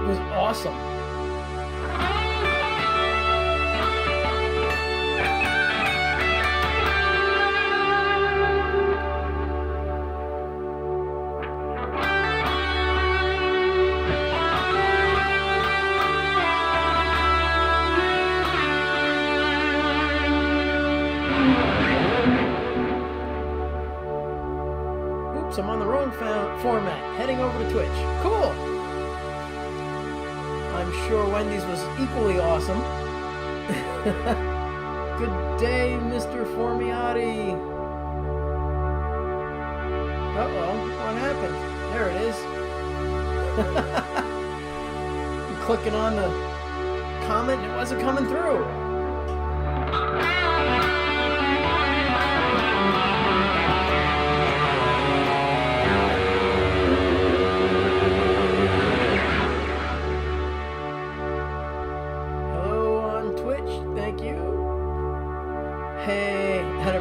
was awesome. I'm on the wrong format, heading over to Twitch. Cool! I'm sure Wendy's was equally awesome. Good day, Mr. Formiati. Uh-oh, what happened? There it is. I'm clicking on the comment and it wasn't coming through.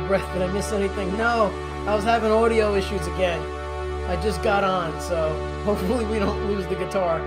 Breath. Did I miss anything? No, I was having audio issues again. I just got on, so hopefully we don't lose the guitar.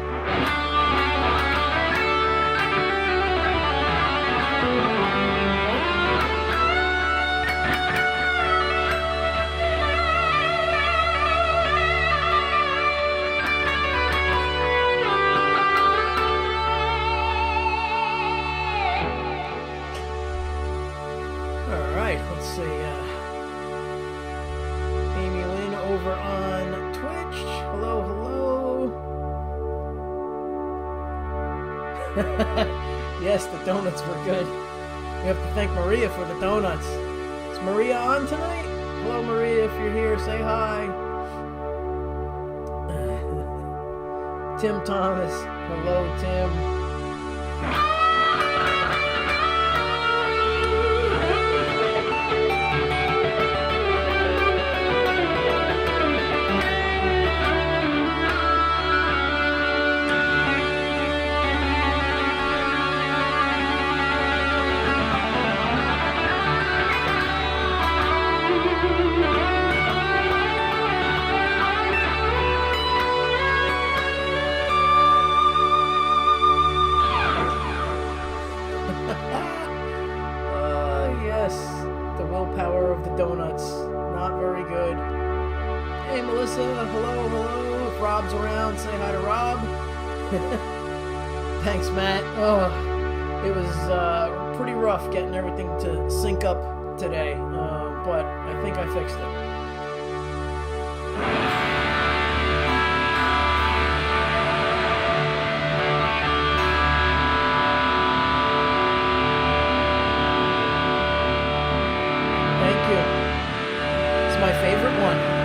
Yes, the donuts were good. We have to thank Maria for the donuts. Is Maria on tonight? Hello, Maria, if you're here, say hi. Tim Thomas. Hello, Tim. Thanks, Matt. Oh, it was pretty rough getting everything to sync up today, but I think I fixed it. Thank you. It's my favorite one.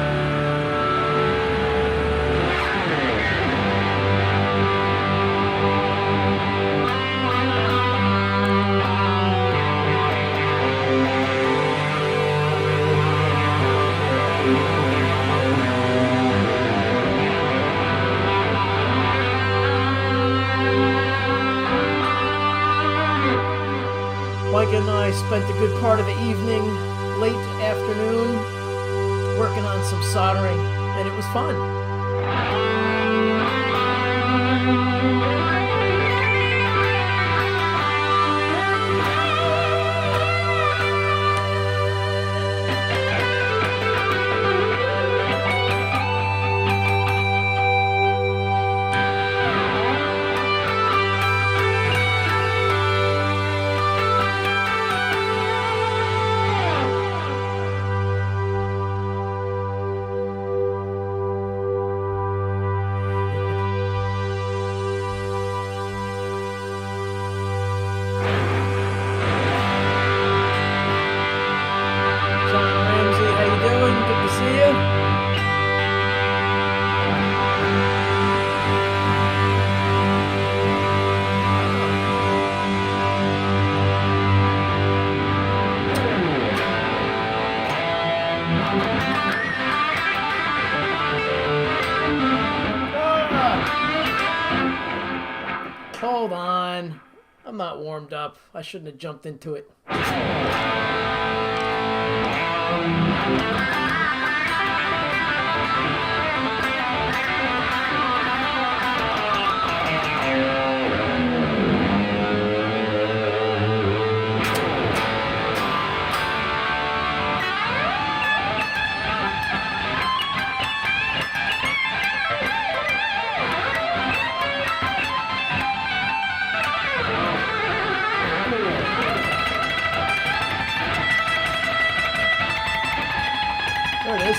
Mike and I spent a good part of the evening, late afternoon, working on some soldering, and it was fun. Hold on. I'm not warmed up. I shouldn't have jumped into it. There it is.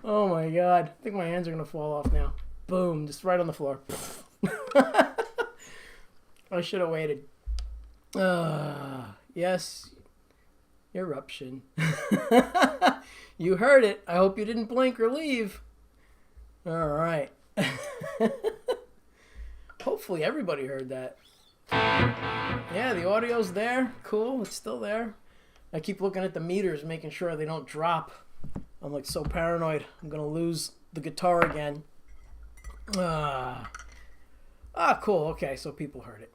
Oh my god. I think my hands are going to fall off now. Boom. Just right on the floor. I should have waited. Yes. Eruption. You heard it. I hope you didn't blink or leave. All right. Hopefully everybody heard that. Yeah, the audio's there. Cool. It's still there. I keep looking at the meters, making sure they don't drop. I'm like so paranoid. I'm going to lose the guitar again. Cool. Okay, so people heard it.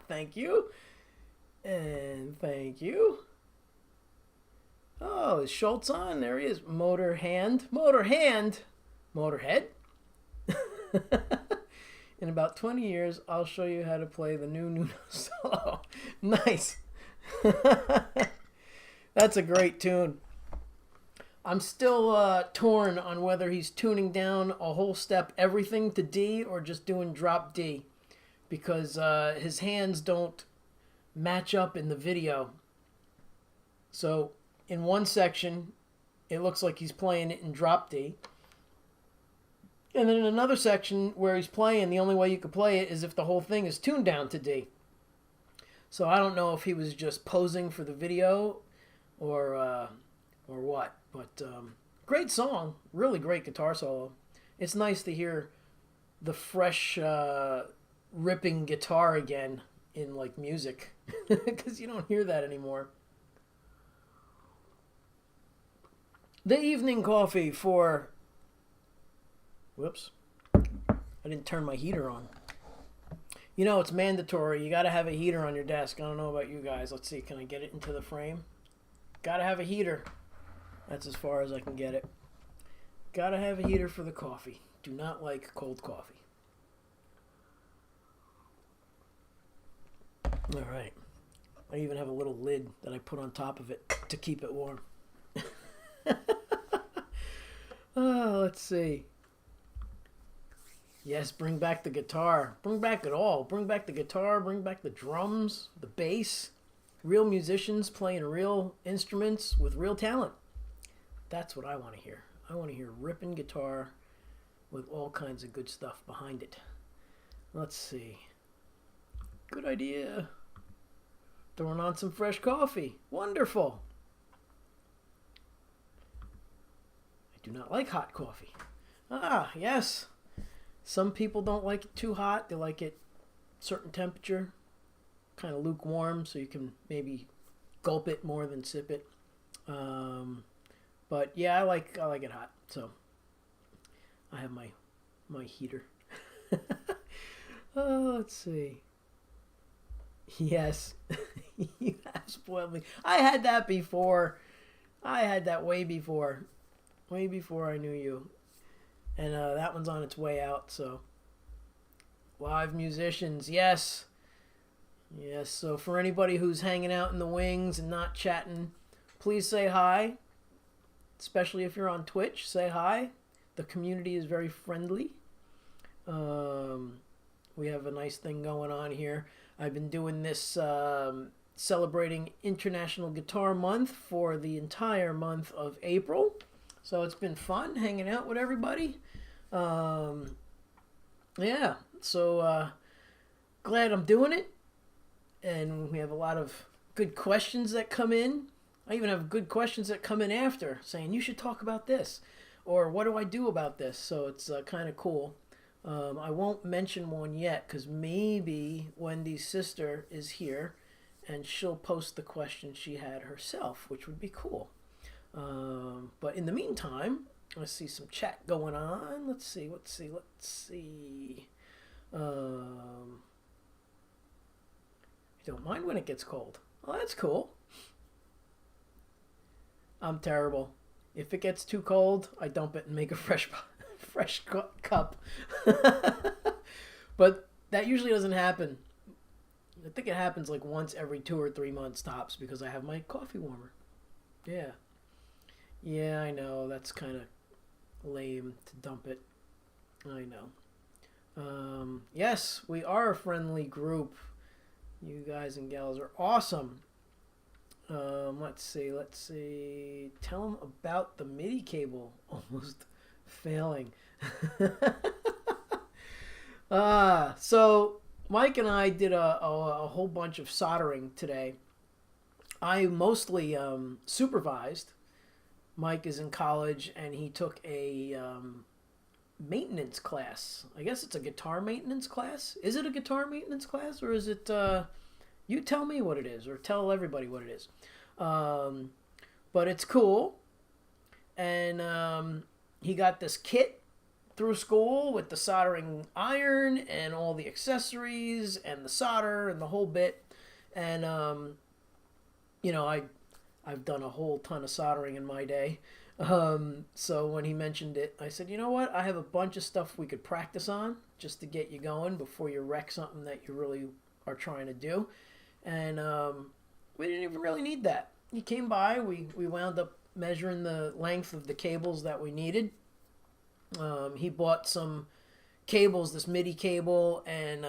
Thank you. And thank you. Oh, is Schultz on? There he is. Motorhead. In about 20 years, I'll show you how to play the new Nuno solo. Nice. That's a great tune. I'm still torn on whether he's tuning down a whole step everything to D or just doing drop D, because his hands don't match up in the video. So in one section, it looks like he's playing it in drop D. And then in another section where he's playing, the only way you could play it is if the whole thing is tuned down to D. So I don't know if he was just posing for the video or what. But great song. Really great guitar solo. It's nice to hear the fresh ripping guitar again in like music, because you don't hear that anymore. The evening coffee for... Whoops. I didn't turn my heater on. You know, it's mandatory. You got to have a heater on your desk. I don't know about you guys. Let's see. Can I get it into the frame? Got to have a heater. That's as far as I can get it. Got to have a heater for the coffee. Do not like cold coffee. All right. I even have a little lid that I put on top of it to keep it warm. Let's see. Yes, bring back the guitar. Bring back it all. Bring back the guitar. Bring back the drums, the bass. Real musicians playing real instruments with real talent. That's what I want to hear. I want to hear ripping guitar with all kinds of good stuff behind it. Let's see. Good idea. Throwing on some fresh coffee. Wonderful. I do not like hot coffee. Ah, yes. Some people don't like it too hot. They like it certain temperature, kind of lukewarm, so you can maybe gulp it more than sip it. But yeah, I like it hot. So I have my heater. Let's see. Yes, you have spoiled me. I had that before. I had that way before I knew you. And that one's on its way out, so. Live musicians, yes. Yes, so for anybody who's hanging out in the wings and not chatting, please say hi. Especially if you're on Twitch, say hi. The community is very friendly. We have a nice thing going on here. I've been doing this celebrating International Guitar Month for the entire month of April. So it's been fun hanging out with everybody. Yeah, so glad I'm doing it. And we have a lot of good questions that come in. I even have good questions that come in after saying, you should talk about this. Or what do I do about this? So it's kind of cool. I won't mention one yet because maybe Wendy's sister is here and she'll post the question she had herself, which would be cool. But in the meantime, I see some chat going on. Let's see. You don't mind when it gets cold. Oh, that's cool. I'm terrible. If it gets too cold, I dump it and make a fresh cup. But that usually doesn't happen. I think it happens like once every 2 or 3 months tops because I have my coffee warmer. Yeah. Yeah, I know. That's kind of lame to dump it. I know. Yes, we are a friendly group. You guys and gals are awesome. Let's see. Tell them about the MIDI cable almost failing. So Mike and I did a whole bunch of soldering today. I mostly supervised. Mike is in college and he took a maintenance class. I guess it's a guitar maintenance class. Is it a guitar maintenance class or is it... you tell me what it is or tell everybody what it is. But it's cool. And he got this kit through school with the soldering iron and all the accessories and the solder and the whole bit. And, I've done a whole ton of soldering in my day. So when he mentioned it, I said, you know what? I have a bunch of stuff we could practice on just to get you going before you wreck something that you really are trying to do. And we didn't even really need that. He came by. We wound up measuring the length of the cables that we needed. He bought some cables, this MIDI cable, and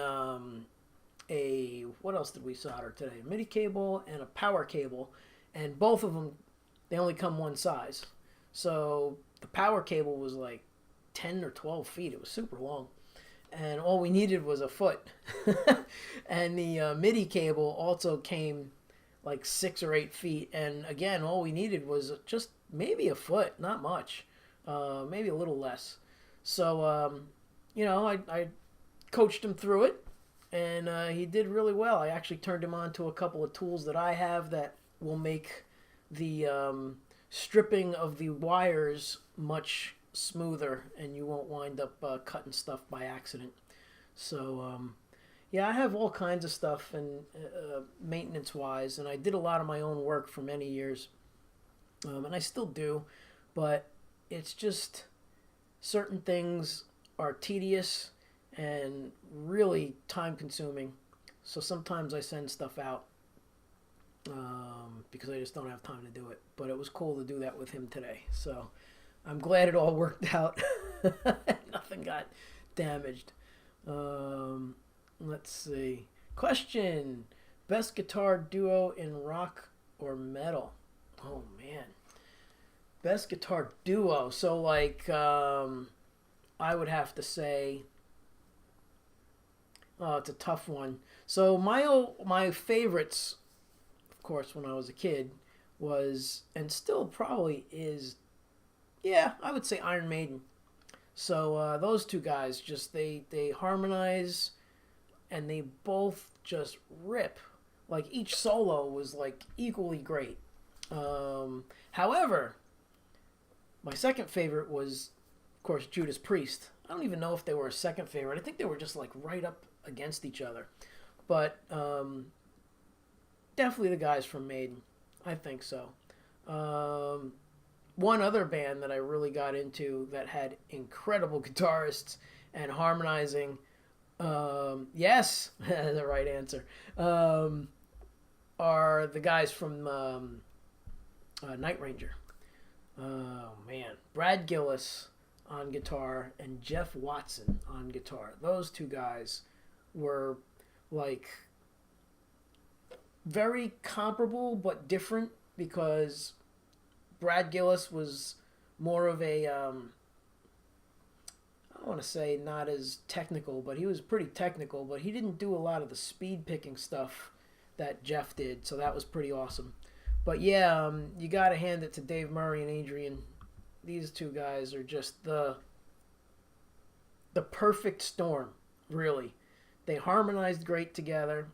what else did we solder today? A MIDI cable and a power cable. And both of them, they only come one size. So the power cable was like 10 or 12 feet. It was super long. And all we needed was a foot. And the MIDI cable also came like 6 or 8 feet. And again, all we needed was just maybe a foot, not much, maybe a little less. So, I coached him through it, and he did really well. I actually turned him on to a couple of tools that I have that will make the stripping of the wires much smoother, and you won't wind up cutting stuff by accident. So, yeah, I have all kinds of stuff and maintenance-wise, and I did a lot of my own work for many years, and I still do, but it's just certain things are tedious and really time-consuming, so sometimes I send stuff out because I just don't have time to do it, but it was cool to do that with him today, so I'm glad it all worked out. Nothing got damaged. Let's see. Question. Best guitar duo in rock or metal? Oh, man. Best guitar duo. So, like, I would have to say... Oh, it's a tough one. So, my favorites, of course, when I was a kid, was, and still probably is, yeah, I would say Iron Maiden. So, those two guys, just, they harmonize... and they both just rip. Like, each solo was, like, equally great. However, my second favorite was, of course, Judas Priest. I don't even know if they were a second favorite. I think they were just, like, right up against each other. But definitely the guys from Maiden. I think so. One other band that I really got into that had incredible guitarists and harmonizing... yes, the right answer, are the guys from Night Ranger. Oh, man. Brad Gillis on guitar and Jeff Watson on guitar. Those two guys were, like, very comparable but different because Brad Gillis was more of a... I don't want to say not as technical, but he was pretty technical, but he didn't do a lot of the speed picking stuff that Jeff did, so that was pretty awesome. But yeah, you got to hand it to Dave Murray and Adrian. These two guys are just the perfect storm, really. They harmonized great together.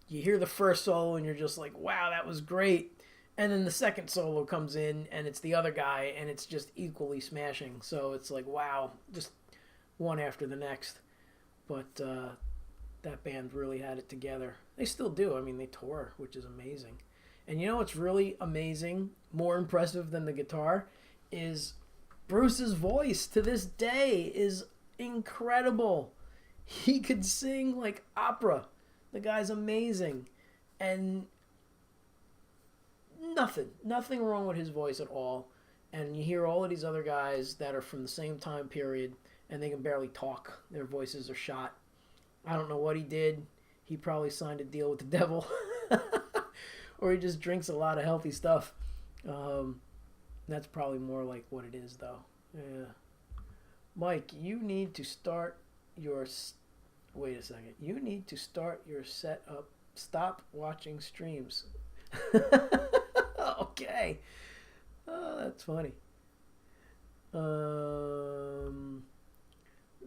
You hear the first solo and you're just like, wow, that was great. And then the second solo comes in and it's the other guy and it's just equally smashing. So it's like, wow, just one after the next. But that band really had it together. They still do. I mean, they tour, which is amazing. And you know what's really amazing, more impressive than the guitar, is Bruce's voice to this day is incredible. He could sing like opera. The guy's amazing. And nothing wrong with his voice at all. And you hear all of these other guys that are from the same time period and they can barely talk. Their voices are shot. I don't know what he did. He probably signed a deal with the devil. Or he just drinks a lot of healthy stuff. That's probably more like what it is, though. Yeah. Mike, you need to start your... Wait a second. You need to start your setup. Stop watching streams. Okay. Oh, that's funny.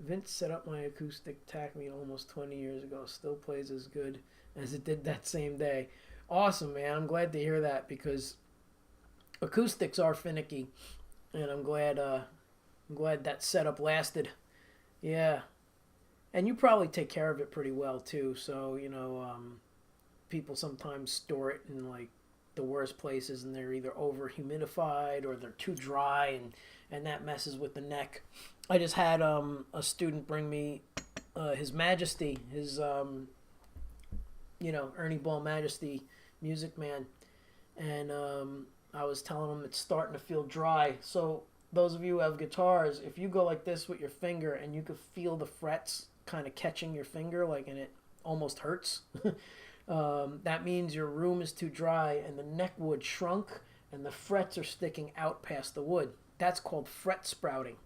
Vince set up my acoustic Takme almost 20 years ago. Still plays as good as it did that same day. Awesome, man. I'm glad to hear that because acoustics are finicky, and I'm glad that setup lasted. Yeah. And you probably take care of it pretty well too. So, people sometimes store it in like the worst places and they're either over humidified or they're too dry and that messes with the neck. I just had a student bring me His Majesty, his Ernie Ball Majesty Music Man, and I was telling him it's starting to feel dry. So those of you who have guitars, if you go like this with your finger and you could feel the frets kind of catching your finger, like, and it almost hurts, that means your room is too dry and the neck wood shrunk and the frets are sticking out past the wood. That's called fret sprouting.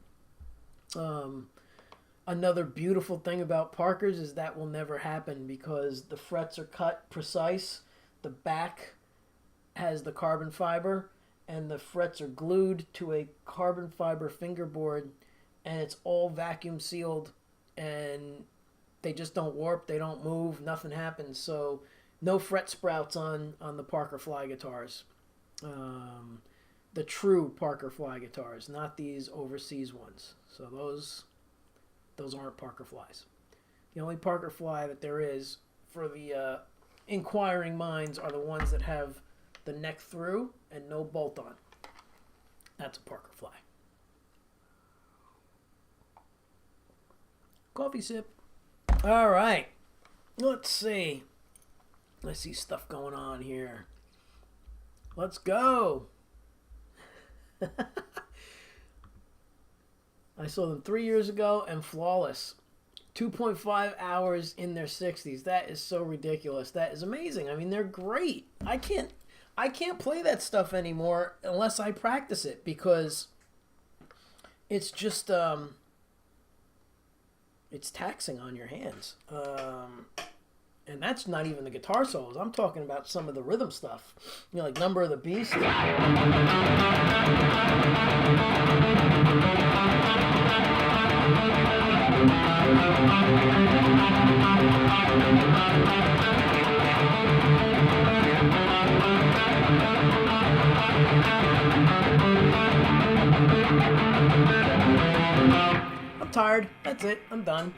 Another beautiful thing about Parkers is that will never happen because the frets are cut precise. The back has the carbon fiber and the frets are glued to a carbon fiber fingerboard and it's all vacuum sealed and they just don't warp, they don't move, nothing happens. So no fret sprouts on the Parker Fly guitars. The true Parker Fly guitars, not these overseas ones. So those aren't Parker Flies. The only Parker Fly that there is for the inquiring minds are the ones that have the neck through and no bolt on. That's a Parker Fly. Coffee sip. All right. Let's see. I see stuff going on here. Let's go. I saw them 3 years ago and flawless. 2.5 hours in their 60s. That is so ridiculous. That is amazing. I mean, they're great. I can't play that stuff anymore unless I practice it because it's just it's taxing on your hands. And that's not even the guitar solos. I'm talking about some of the rhythm stuff. Like Number of the Beast. I'm tired. That's it. I'm done.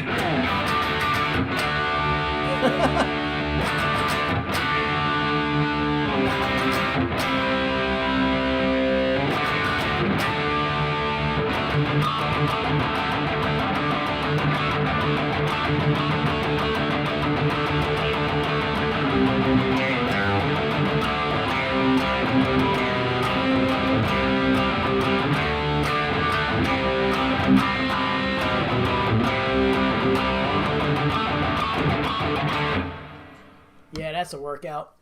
Yeah, that's a workout.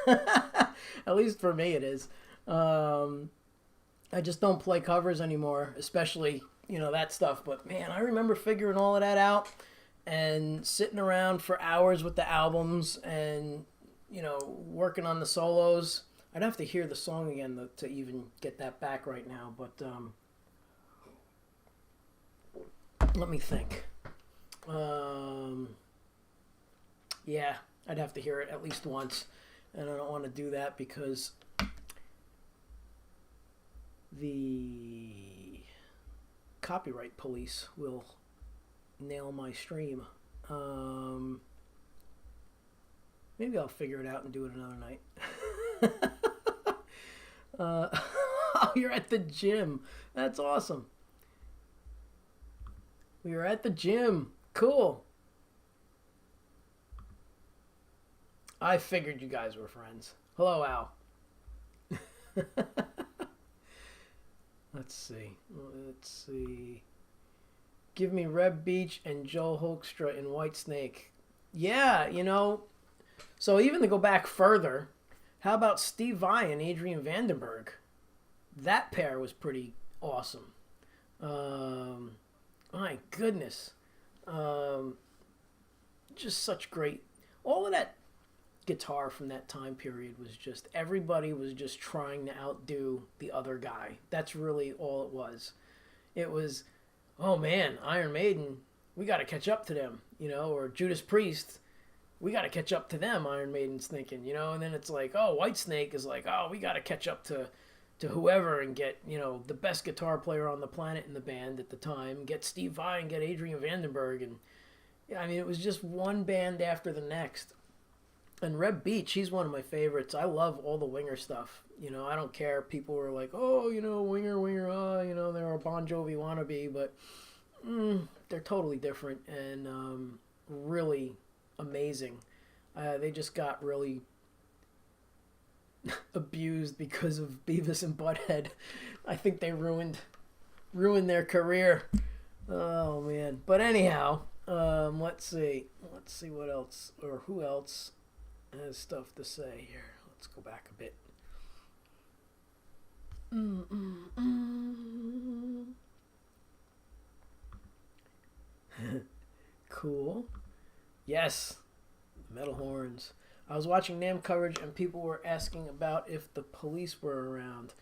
At least for me it is. I just don't play covers anymore, especially, that stuff. But man, I remember figuring all of that out and sitting around for hours with the albums and working on the solos. I'd have to hear the song again to even get that back right now, but let me think. Yeah, I'd have to hear it at least once, and I don't want to do that because the copyright police will nail my stream. Maybe I'll figure it out and do it another night. Oh, you're at the gym. That's awesome. We were at the gym. Cool. I figured you guys were friends. Hello, Al. Let's see. Let's see. Give me Reb Beach and Joel Hoekstra in Whitesnake. Yeah, so even to go back further, how about Steve Vai and Adrian Vandenberg? That pair was pretty awesome. My goodness. Just such great. All of that guitar from that time period was just, everybody was just trying to outdo the other guy. That's really all it was. It was, oh man, Iron Maiden, we got to catch up to them, or Judas Priest, we got to catch up to them, Iron Maiden's thinking, and then it's like, oh, Whitesnake is like, oh, we got to catch up to whoever and get, the best guitar player on the planet in the band at the time, get Steve Vai and get Adrian Vandenberg, and I mean, it was just one band after the next. And Reb Beach, he's one of my favorites. I love all the Winger stuff. I don't care. People were like, oh, Winger, they're a Bon Jovi wannabe, but they're totally different and really amazing. They just got really abused because of Beavis and Butthead. I think they ruined their career. Oh, man. But anyhow, let's see what else, or who else has stuff to say here. Let's go back a bit. Cool. Yes, metal horns. I was watching NAMM coverage and people were asking about if the Police were around.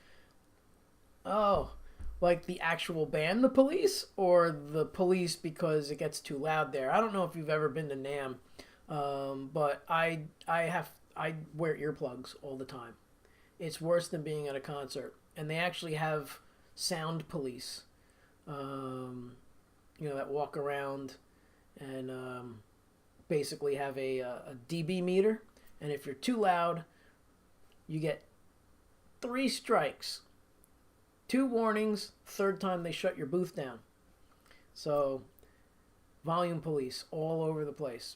Oh, like the actual band, the Police, or the Police because it gets too loud there. I don't know if you've ever been to NAMM. But I wear earplugs all the time. It's worse than being at a concert. And they actually have sound police, that walk around and basically have a dB meter. And if you're too loud, you get 3 strikes, 2 warnings. Third time they shut your booth down. So, volume police all over the place.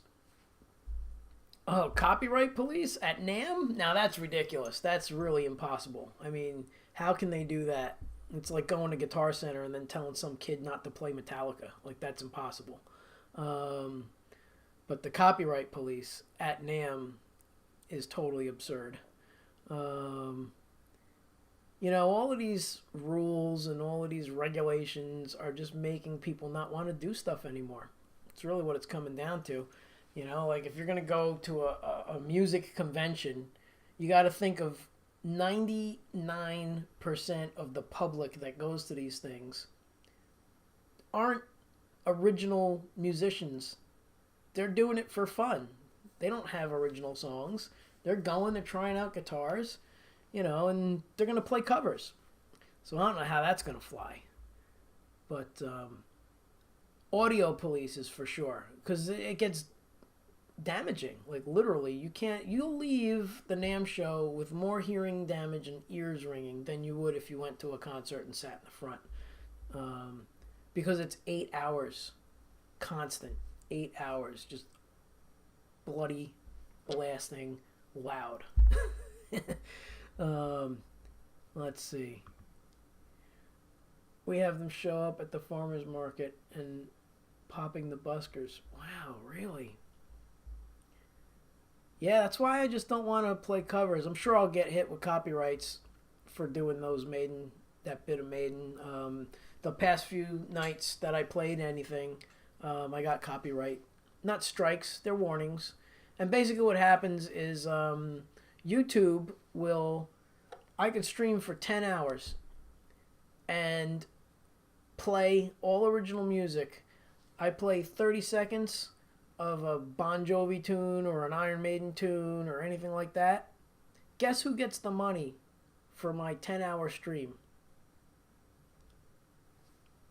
Oh, copyright police at NAMM? Now that's ridiculous. That's really impossible. I mean, how can they do that? It's like going to Guitar Center and then telling some kid not to play Metallica. Like, that's impossible. But the copyright police at NAMM is totally absurd. All of these rules and all of these regulations are just making people not want to do stuff anymore. It's really what it's coming down to. Like if you're going to go to a music convention, you got to think of 99% of the public that goes to these things aren't original musicians. They're doing it for fun. They don't have original songs. They're trying out guitars, and they're going to play covers. So I don't know how that's going to fly. But audio police is for sure, because it gets damaging. Like literally, you'll leave the NAMM show with more hearing damage and ears ringing than you would if you went to a concert and sat in the front. Because it's 8 hours, constant, 8 hours, just bloody, blasting, loud. Let's see. We have them show up at the farmer's market and popping the buskers. Wow, really? Yeah, that's why I just don't want to play covers. I'm sure I'll get hit with copyrights for doing those that bit of Maiden. The past few nights that I played anything, I got copyright not strikes, they're warnings. And basically what happens is YouTube will, I can stream for 10 hours and play all original music. I play 30 seconds of a Bon Jovi tune or an Iron Maiden tune or anything like that. Guess who gets the money for my 10-hour stream?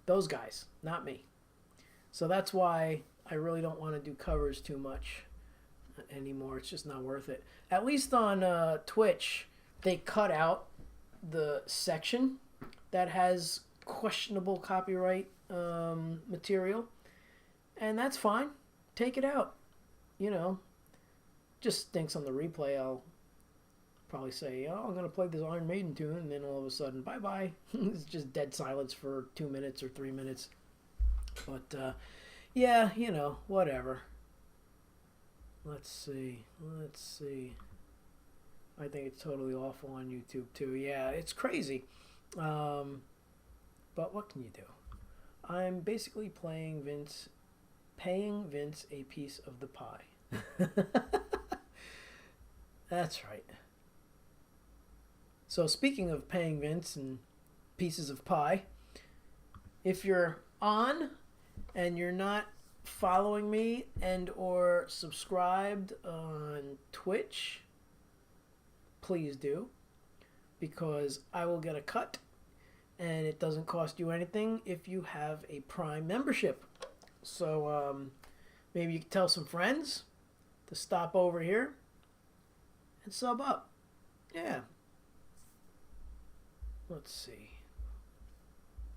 Those guys, not me. So that's why I really don't want to do covers too much anymore. It's just not worth it. At least on Twitch, they cut out the section that has questionable copyright material, and that's fine. Take it out. You know, just stinks on the replay. I'll probably say, oh, I'm going to play this Iron Maiden tune, and then all of a sudden, bye-bye. It's just dead silence for 2 minutes or 3 minutes. But, yeah, you know, whatever. Let's see. I think it's totally awful on YouTube, too. Yeah, it's crazy. But what can you do? I'm basically paying Vince a piece of the pie. That's right. So speaking of paying Vince and pieces of pie, if you're on and you're not following me and or subscribed on Twitch, please do, because I will get a cut, and it doesn't cost you anything if you have a Prime membership. So maybe you can tell some friends to stop over here and sub up. Yeah. Let's see.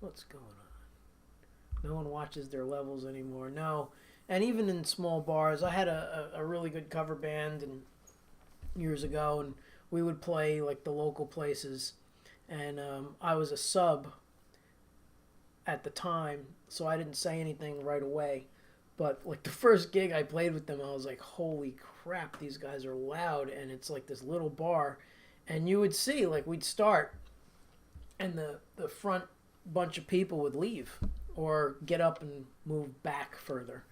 What's going on? No one watches their levels anymore. No. And even in small bars, I had a really good cover band years ago, and we would play like the local places. And I was a sub at the time, so I didn't say anything right away. But like the first gig I played with them, I was like, holy crap, these guys are loud. And it's like this little bar. And you would see, like, we'd start, and the front bunch of people would leave or get up and move back further.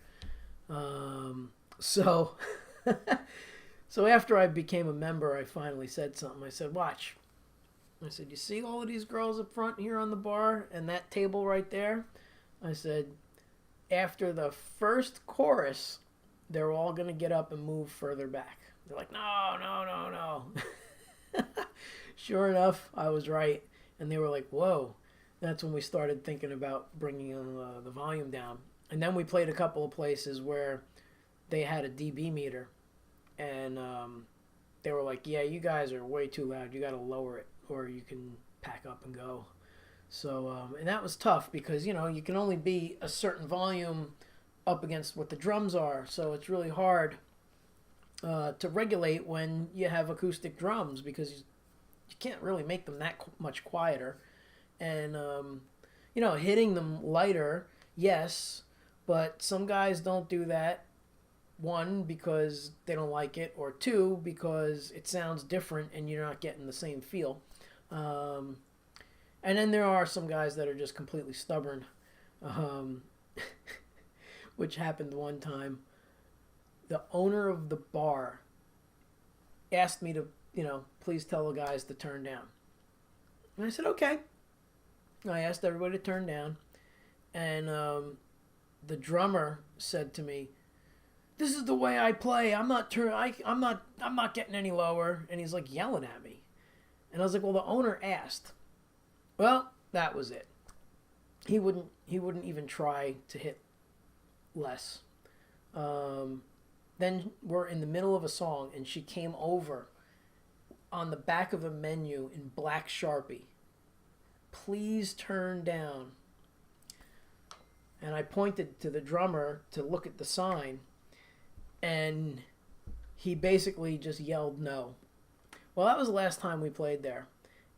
So after I became a member, I finally said something. I said, watch. I said, you see all of these girls up front here on the bar and that table right there? I said, after the first chorus, they're all going to get up and move further back. They're like, no. Sure enough, I was right. And they were like, whoa. That's when we started thinking about bringing the volume down. And then we played a couple of places where they had a dB meter. And they were like, yeah, you guys are way too loud. You got to lower it, or you can pack up and go. So, and that was tough because, you know, you can only be a certain volume up against what the drums are. So it's really hard to regulate when you have acoustic drums, because you can't really make them that much quieter. And, you know, hitting them lighter, yes, but some guys don't do that. One, because they don't like it, or two, because it sounds different and you're not getting the same feel. And then there are some guys that are just completely stubborn, which happened one time. The owner of the bar asked me to, you know, please tell the guys to turn down. And I said, okay. I asked everybody to turn down. And the drummer said to me, this is the way I play. I'm not getting any lower. And he's like yelling at me. And I was like, well, the owner asked. Well, that was it. He wouldn't even try to hit less. Then we're in the middle of a song, and she came over on the back of a menu in black Sharpie. Please turn down. And I pointed to the drummer to look at the sign, and he basically just yelled no. Well, that was the last time we played there.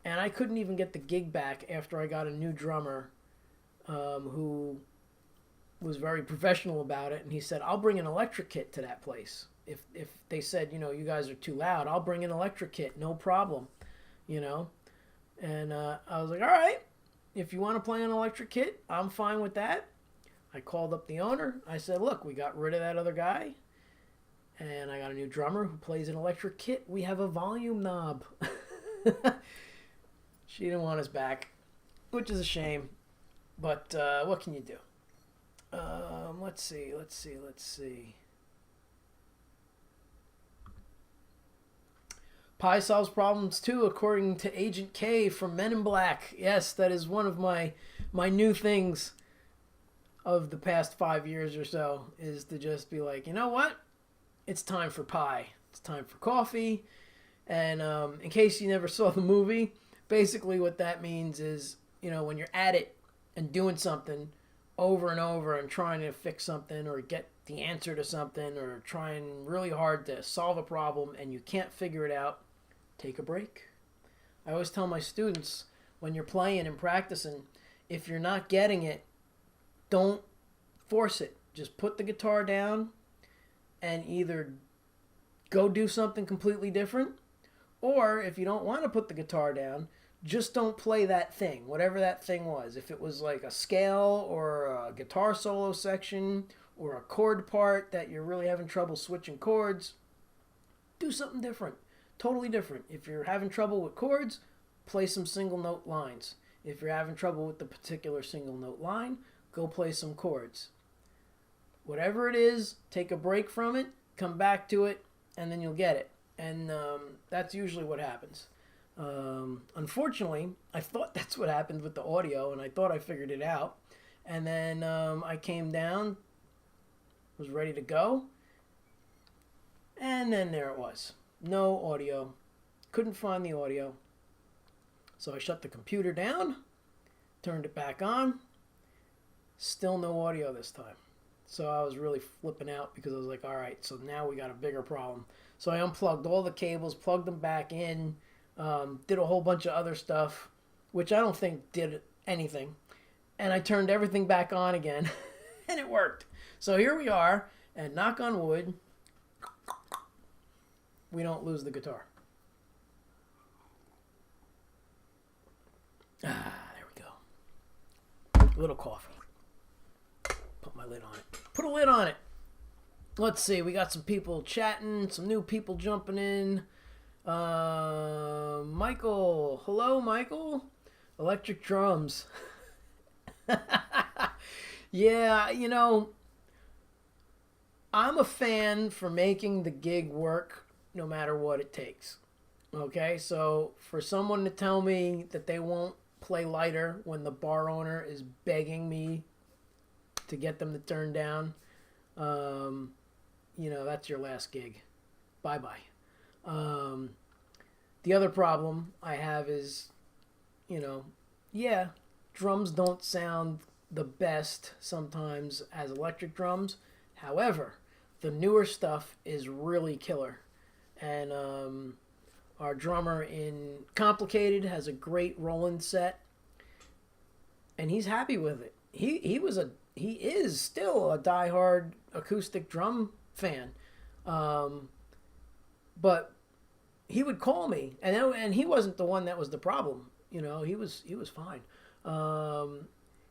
And I couldn't even get the gig back after I got a new drummer who was very professional about it. And he said, I'll bring an electric kit to that place. If they said, you know, you guys are too loud, I'll bring an electric kit. No problem, you know. And I was like, all right, if you want to play an electric kit, I'm fine with that. I called up the owner. I said, look, we got rid of that other guy, and I got a new drummer who plays an electric kit. We have a volume knob. She didn't want us back, which is a shame. But what can you do? Let's see. Pi solves problems too, according to Agent K from Men in Black. Yes, that is one of my new things of the past 5 years or so, is to just be like, you know what? It's time for pie. It's time for coffee. And in case you never saw the movie, basically what that means is, when you're at it and doing something over and over and trying to fix something or get the answer to something or trying really hard to solve a problem and you can't figure it out, take a break. I always tell my students, when you're playing and practicing, if you're not getting it, don't force it. Just put the guitar down and either go do something completely different, or if you don't want to put the guitar down, just don't play that thing, whatever that thing was. If it was like a scale or a guitar solo section or a chord part that you're really having trouble switching chords, do something different, totally different. If you're having trouble with chords, play some single note lines. If you're having trouble with the particular single note line, go play some chords. Whatever it is, take a break from it, come back to it, and then you'll get it. And that's usually what happens. Unfortunately, I thought that's what happened with the audio, and I thought I figured it out. And then I came down, was ready to go, and then there it was. No audio. Couldn't find the audio. So I shut the computer down, turned it back on. Still no audio this time. So I was really flipping out because I was like, all right, so now we got a bigger problem. So I unplugged all the cables, plugged them back in, did a whole bunch of other stuff, which I don't think did anything. And I turned everything back on again, and it worked. So here we are, and knock on wood, we don't lose the guitar. There we go. A little coffee. Put my lid on it. Put a lid on it. Let's see. We got some people chatting. Some new people jumping in. Michael. Hello, Michael. Electric drums. Yeah, I'm a fan for making the gig work no matter what it takes. Okay, so for someone to tell me that they won't play lighter when the bar owner is begging me to get them to turn down, that's your last gig. Bye-bye. The other problem I have is, drums don't sound the best sometimes as electric drums. However, the newer stuff is really killer. And our drummer in Complicated has a great Roland set, and he's happy with it. He is still a diehard acoustic drum fan, but he would call me, and he wasn't the one that was the problem. He was fine.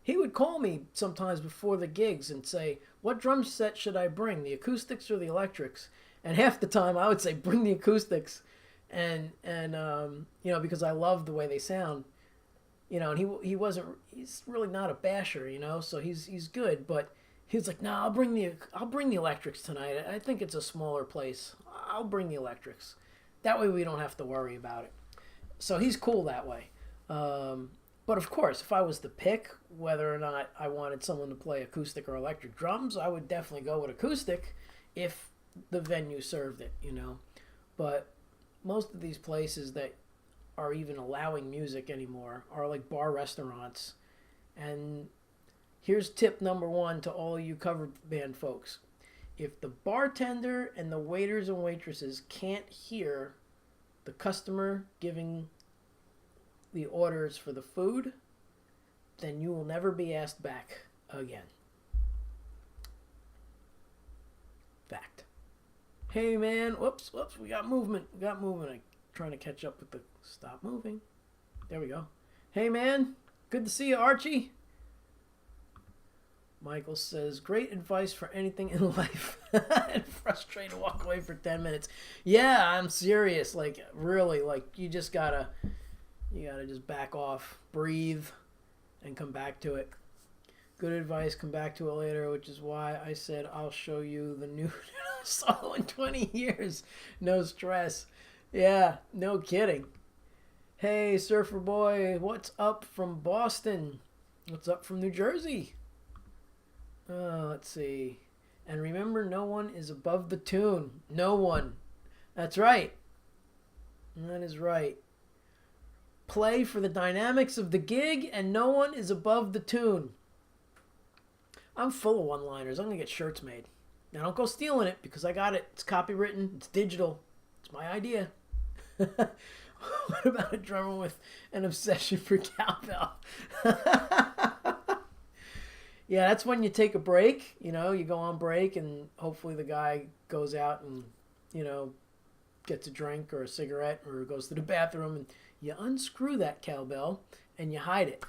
He would call me sometimes before the gigs and say, "What drum set should I bring? The acoustics or the electrics?" And half the time I would say, "Bring the acoustics," and because I love the way they sound. And he's really not a basher, so he's good, but he was like, "No, I'll bring the electrics tonight. I think it's a smaller place. I'll bring the electrics. That way we don't have to worry about it." So he's cool that way. But of course, if I was to pick whether or not I wanted someone to play acoustic or electric drums, I would definitely go with acoustic if the venue served it, But most of these places that are even allowing music anymore are like bar restaurants. And here's tip number 1 to all you cover band folks. If the bartender and the waiters and waitresses can't hear the customer giving the orders for the food, then you will never be asked back again. Fact. Hey man, whoops, we got movement. I'm trying to catch up with the stop moving. There we go. Hey man, good to see you, Archie. Michael says, great advice for anything in life. And frustrated, walk away for 10 minutes. Yeah, I'm serious. Like, really, like, you gotta just back off, breathe, and come back to it. Good advice, come back to it later, which is why I said I'll show you the new solo in 20 years. No stress. Yeah, no kidding. Hey, Surfer Boy, what's up from Boston? What's up from New Jersey? Let's see. And remember, no one is above the tune. No one. That's right. That is right. Play for the dynamics of the gig, and no one is above the tune. I'm full of one-liners. I'm going to get shirts made. Now, don't go stealing it because I got it. It's copywritten. It's digital. It's my idea. What about a drummer with an obsession for cowbell? Yeah, that's when you take a break. You know, you go on break and hopefully the guy goes out and, you know, gets a drink or a cigarette or goes to the bathroom and you unscrew that cowbell and you hide it.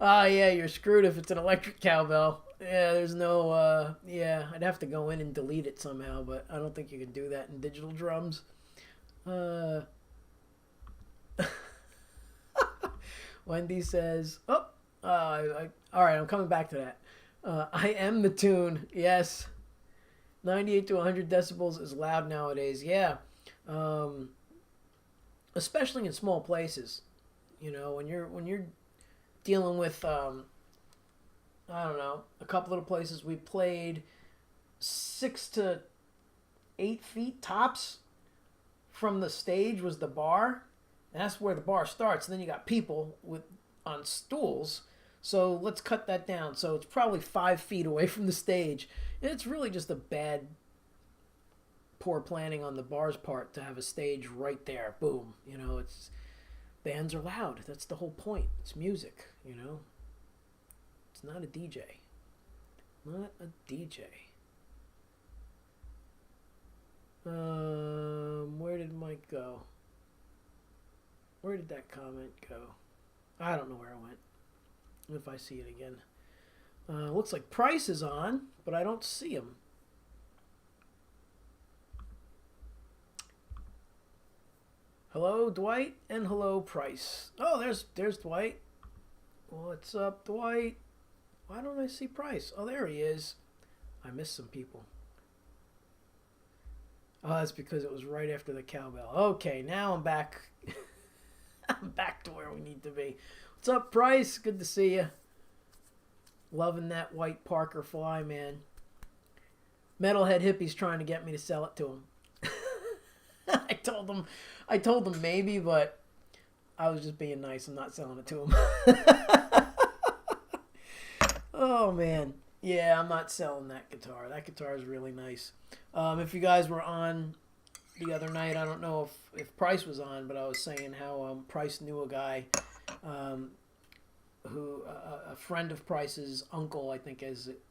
Ah, yeah, you're screwed if it's an electric cowbell. Yeah, there's no, yeah, I'd have to go in and delete it somehow, but I don't think you can do that in digital drums. Wendy says, all right, I'm coming back to that. I am the tune. Yes. 98 to 100 decibels is loud nowadays. Yeah. Especially in small places. You know, when you're dealing with, I don't know, a couple of the places we played 6 to 8 feet tops from the stage was the bar. That's where the bar starts. And then you got people on stools. So let's cut that down. So it's probably 5 feet away from the stage. And it's really just poor planning on the bar's part to have a stage right there. Boom. You know, bands are loud. That's the whole point. It's music, you know. It's not a DJ. Not a DJ. Where did Mike go? Where did that comment go? I don't know where it went. If I see it again. Looks like Price is on, but I don't see him. Hello, Dwight, and hello, Price. Oh, there's Dwight. What's up, Dwight? Why don't I see Price? Oh, there he is. I missed some people. Oh, that's because it was right after the cowbell. Okay, now I'm back. I'm back to where we need to be. What's up, Price? Good to see you. Loving that white Parker Fly, man. Metalhead Hippie's trying to get me to sell it to him. I told him maybe, but I was just being nice. I'm not selling it to him. Oh, man. Yeah, I'm not selling that guitar. That guitar is really nice. If you guys were on the other night, I don't know if Price was on, but I was saying how Price knew a guy who a friend of Price's uncle, I think,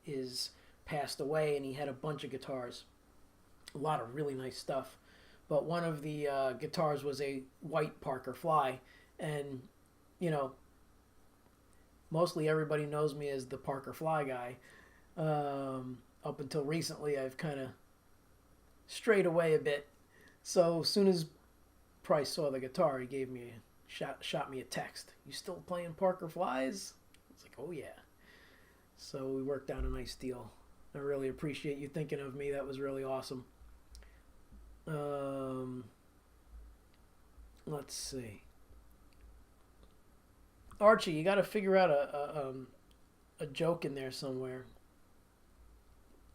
is passed away, and he had a bunch of guitars, a lot of really nice stuff. But one of the guitars was a white Parker Fly, and you know, mostly everybody knows me as the Parker Fly guy. Up until recently, I've kind of strayed away a bit. So as soon as Price saw the guitar, he gave me shot me a text. You still playing Parker Flies? I was like, oh yeah. So we worked out a nice deal. I really appreciate you thinking of me. That was really awesome. Let's see. Archie, you got to figure out a joke in there somewhere.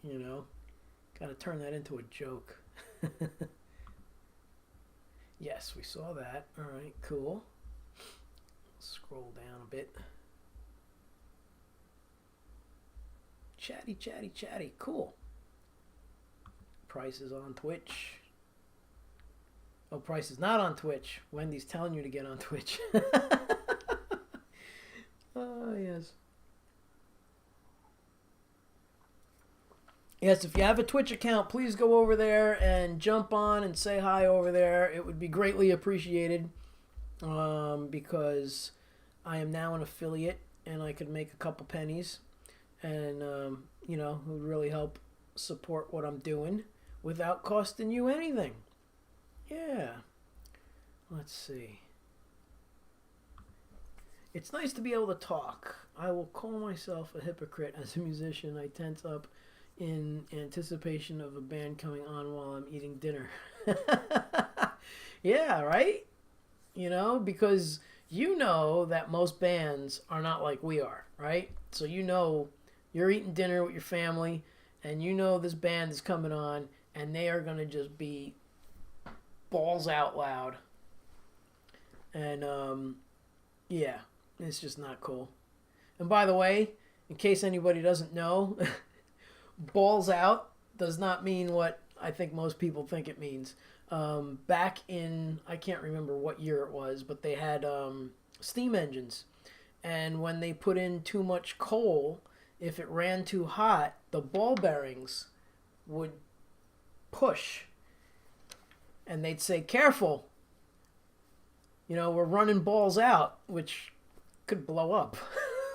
You know, got to turn that into a joke. Yes, we saw that. All right, cool. Scroll down a bit. Chatty, chatty, chatty. Cool. Price is on Twitch. Oh, Price is not on Twitch. Wendy's telling you to get on Twitch. Oh, yes. Yes, if you have a Twitch account, please go over there and jump on and say hi over there. It would be greatly appreciated because I am now an affiliate and I could make a couple pennies, and you know, it would really help support what I'm doing without costing you anything. Yeah. Let's see. It's nice to be able to talk. I will call myself a hypocrite as a musician. I tense up in anticipation of a band coming on while I'm eating dinner. Yeah, right? You know, because you know that most bands are not like we are, right? So you know you're eating dinner with your family and you know this band is coming on and they are going to just be balls out loud. And yeah, it's just not cool. And by the way, in case anybody doesn't know, balls out does not mean what I think most people think it means. Back in, I can't remember what year it was, but they had steam engines. And when they put in too much coal, if it ran too hot, the ball bearings would push. And they'd say, careful, you know, we're running balls out, which could blow up.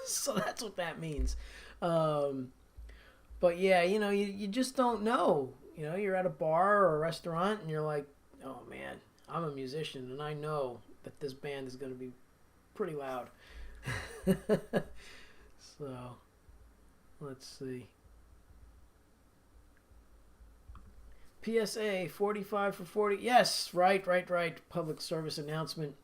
So that's what that means. But yeah, you know, you just don't know. You know, you're at a bar or a restaurant and you're like, oh man, I'm a musician and I know that this band is going to be pretty loud. So, let's see. PSA 45 for 40. Yes, right. Public service announcement.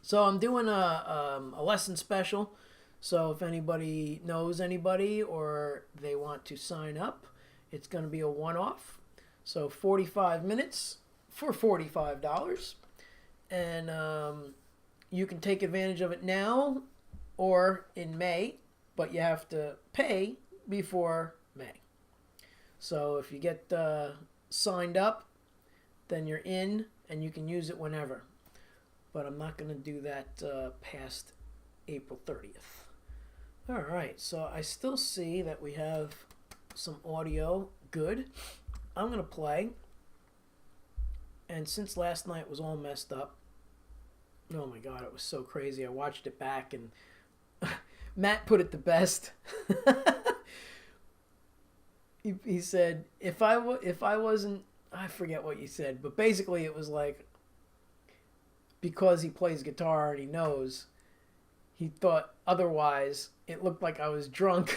So I'm doing a lesson special. So if anybody knows anybody or they want to sign up, it's going to be a one-off. So 45 minutes for $45. And you can take advantage of it now or in May, but you have to pay before May. So if you get signed up, then you're in and you can use it whenever. But I'm not going to do that past April 30th. All right, so I still see that we have some audio. Good. I'm going to play. And since last night was all messed up, oh my God, it was so crazy. I watched it back and Matt put it the best. He said, if I wasn't, I forget what you said, but basically it was like, because he plays guitar and he knows, he thought otherwise it looked like I was drunk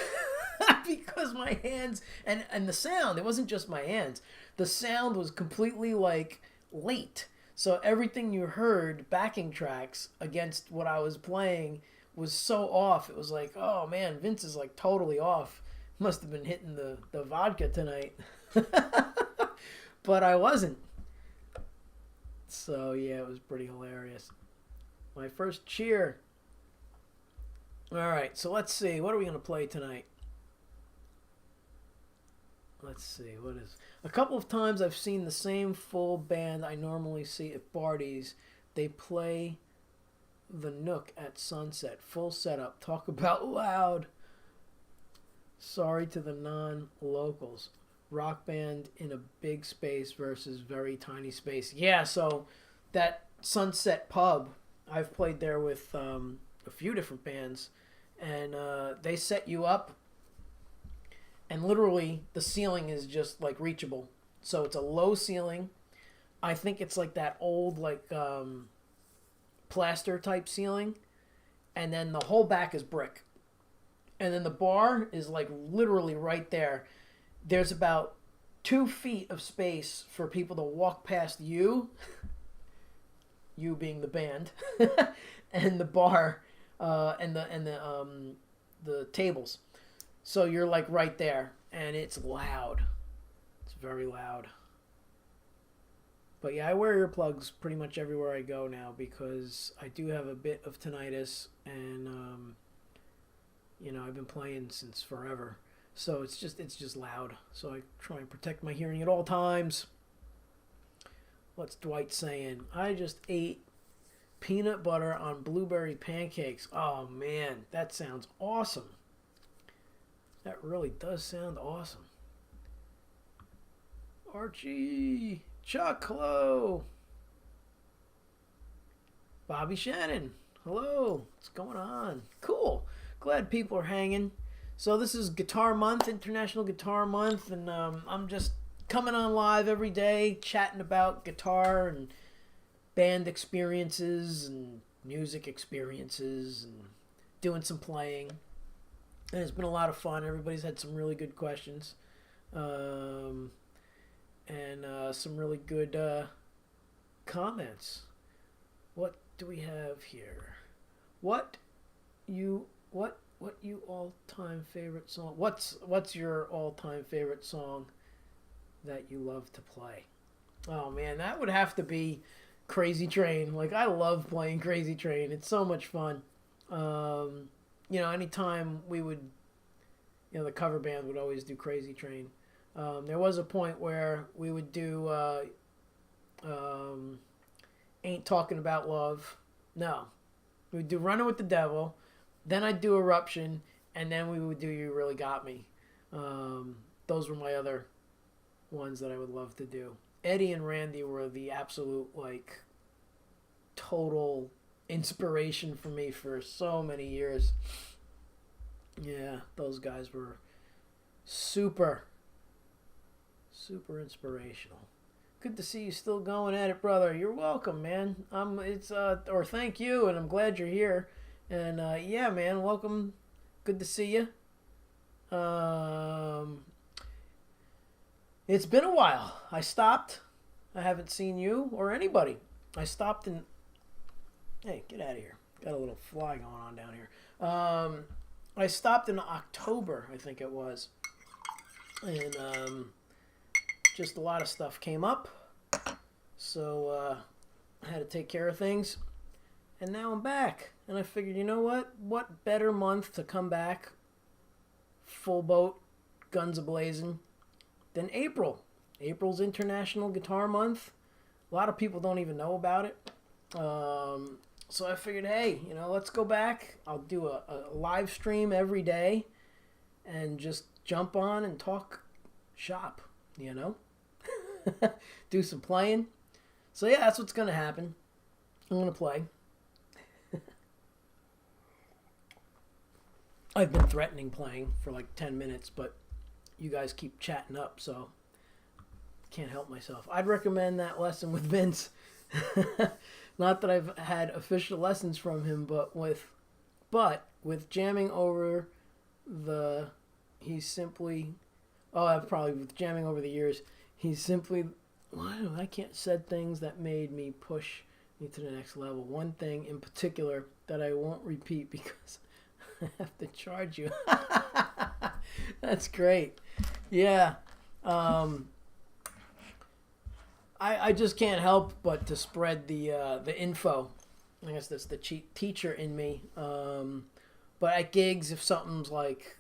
because my hands and the sound, it wasn't just my hands. The sound was completely like late. So everything you heard, backing tracks against what I was playing, was so off. It was like, oh man, Vince is like totally off. Must have been hitting the vodka tonight. But I wasn't. So yeah, it was pretty hilarious. My first cheer. All right, so let's see. What are we going to play tonight? Let's see. What is... A couple of times I've seen the same full band I normally see at parties. They play the Nook at Sunset. Full setup. Talk about loud. Sorry to the non-locals. Rock band in a big space versus very tiny space. Yeah, so that Sunset Pub, I've played there with a few different bands, and they set you up, and literally the ceiling is just like reachable. So it's a low ceiling. I think it's like that old like plaster type ceiling, and then the whole back is brick. And then the bar is like literally right there. There's about 2 feet of space for people to walk past you, you being the band, and the bar, and the tables. So you're like right there, and it's loud. It's very loud. But yeah, I wear earplugs pretty much everywhere I go now because I do have a bit of tinnitus, and you know, I've been playing since forever. So it's just loud. So I try and protect my hearing at all times. What's Dwight saying? I just ate peanut butter on blueberry pancakes. Oh man, that sounds awesome. That really does sound awesome. Archie, Chuck, hello. Bobby Shannon, hello. What's going on? Cool. Glad people are hanging. So this is Guitar Month, International Guitar Month, and I'm just coming on live every day, chatting about guitar and band experiences and music experiences and doing some playing. And it's been a lot of fun. Everybody's had some really good questions. And some really good comments. What do we have here? What you all time favorite song? What's your all time favorite song that you love to play? Oh man, that would have to be Crazy Train. Like I love playing Crazy Train. It's so much fun. Anytime we would, the cover band would always do Crazy Train. There was a point where we would do Ain't Talking About Love. No. We would do Running with the Devil. Then I'd do Eruption. And then we would do You Really Got Me. Those were my other ones that I would love to do. Eddie and Randy were the absolute, total inspiration for me for so many years. Yeah, those guys were super inspirational. Good to see you still going at it, brother. You're welcome, man. Thank you, and I'm glad you're here. And yeah, man, welcome. Good to see you. It's been a while. I stopped. I haven't seen you or anybody. I stopped and hey, get out of here. Got a little fly going on down here. I stopped in October, I think it was. And just a lot of stuff came up. So I had to take care of things. And now I'm back. And I figured, you know what? What better month to come back full boat, guns a-blazing, than April. April's International Guitar Month. A lot of people don't even know about it. So I figured, hey, let's go back. I'll do a live stream every day and just jump on and talk shop, do some playing. So yeah, that's what's going to happen. I'm going to play. I've been threatening playing for 10 minutes, but you guys keep chatting up, so can't help myself. I'd recommend that lesson with Vince. Not that I've had official lessons from him, but with jamming over with jamming over the years, he's simply, I can't said things that made me push me to the next level. One thing in particular that I won't repeat because I have to charge you. That's great. Yeah. I just can't help but to spread the info. I guess that's the teacher in me. But at gigs, if something's like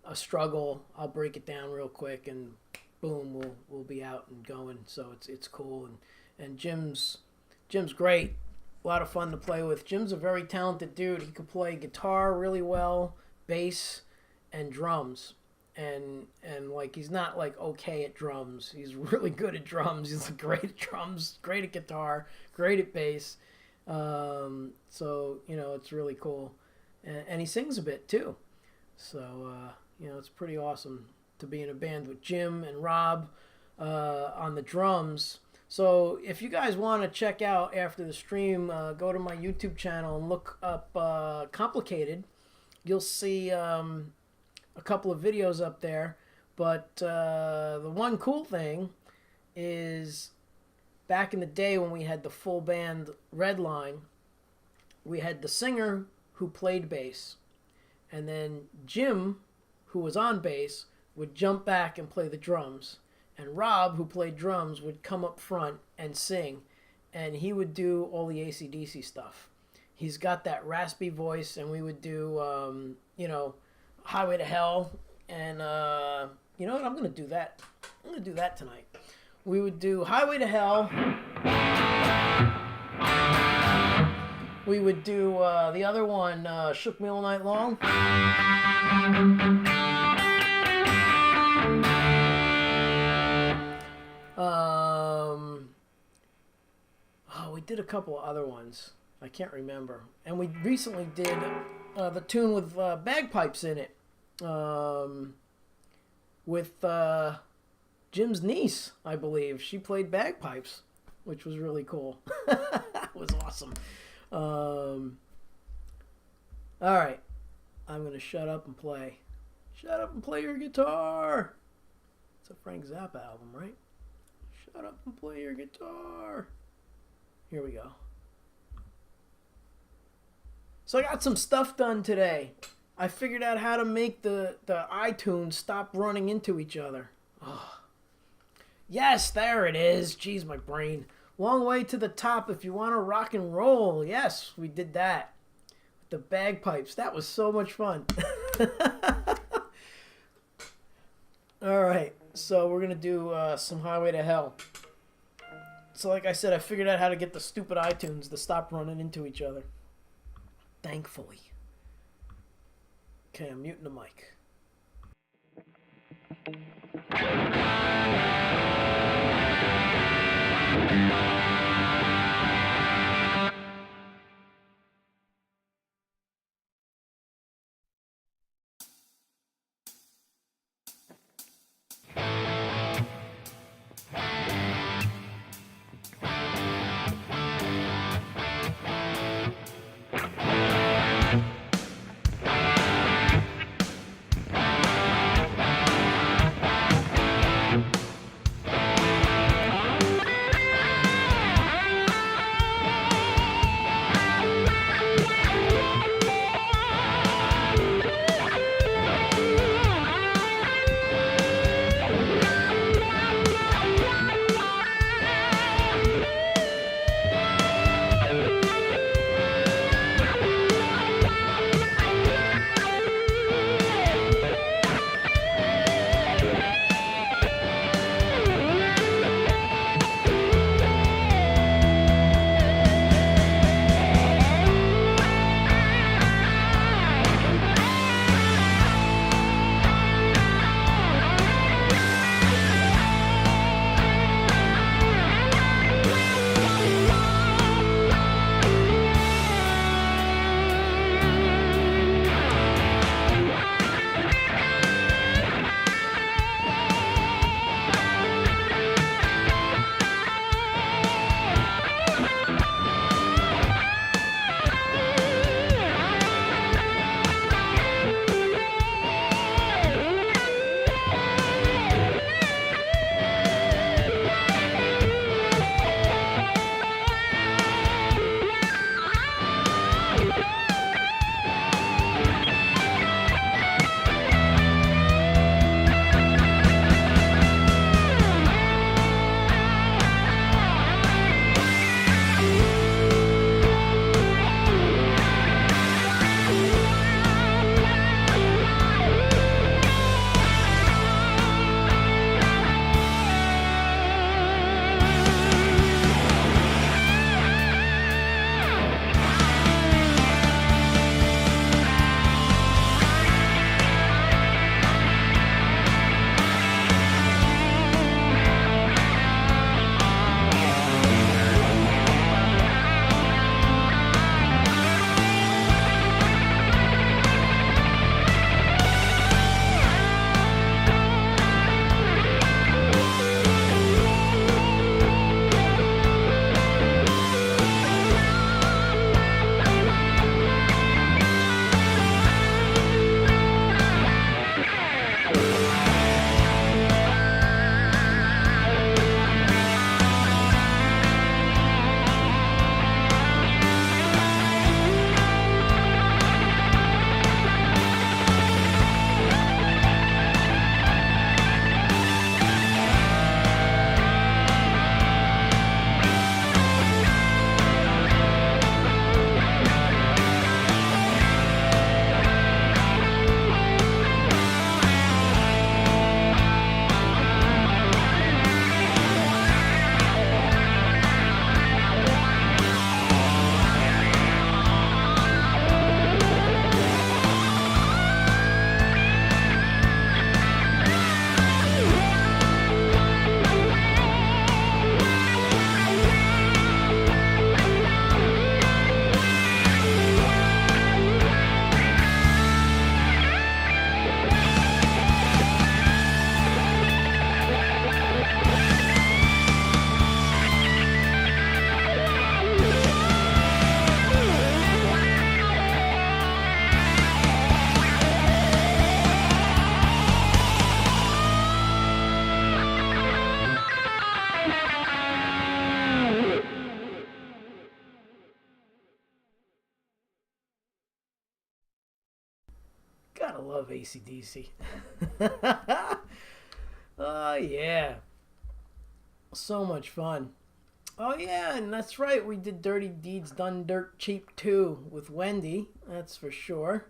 a struggle, I'll break it down real quick, and boom, we'll be out and going. So it's cool. And Jim's great. A lot of fun to play with. Jim's a very talented dude. He could play guitar really well, bass, and drums. And he's not okay at drums. He's really good at drums. He's great at drums, great at guitar, great at bass. So it's really cool, and he sings a bit too. So it's pretty awesome to be in a band with Jim and Rob on the drums. So if you guys want to check out after the stream, go to my YouTube channel and look up Complicated. You'll see a couple of videos up there, but the one cool thing is back in the day when we had the full band Redline, we had the singer who played bass, and then Jim, who was on bass, would jump back and play the drums, and Rob, who played drums, would come up front and sing, and he would do all the AC/DC stuff. He's got that raspy voice, and we would do Highway to Hell, and you know what? I'm gonna do that. I'm gonna do that tonight. We would do Highway to Hell. We would do the other one, Shook Me All Night Long. We did a couple of other ones. I can't remember. And we recently did the tune with bagpipes in it. With Jim's niece, I believe. She played bagpipes, which was really cool. That was awesome. All right. I'm going to shut up and play. Shut up and play your guitar. It's a Frank Zappa album, right? Shut up and play your guitar. Here we go. So I got some stuff done today. I figured out how to make the iTunes stop running into each other. Oh. Yes, there it is. Jeez, my brain. Long way to the top if you want to rock and roll. Yes, we did that. With the bagpipes. That was so much fun. All right. So we're going to do some Highway to Hell. So like I said, I figured out how to get the stupid iTunes to stop running into each other. Thankfully. Okay, I'm muting the mic. love AC/DC. Oh, yeah. So much fun. Oh, yeah, and that's right. We did Dirty Deeds Done Dirt Cheap too with Wendy. That's for sure.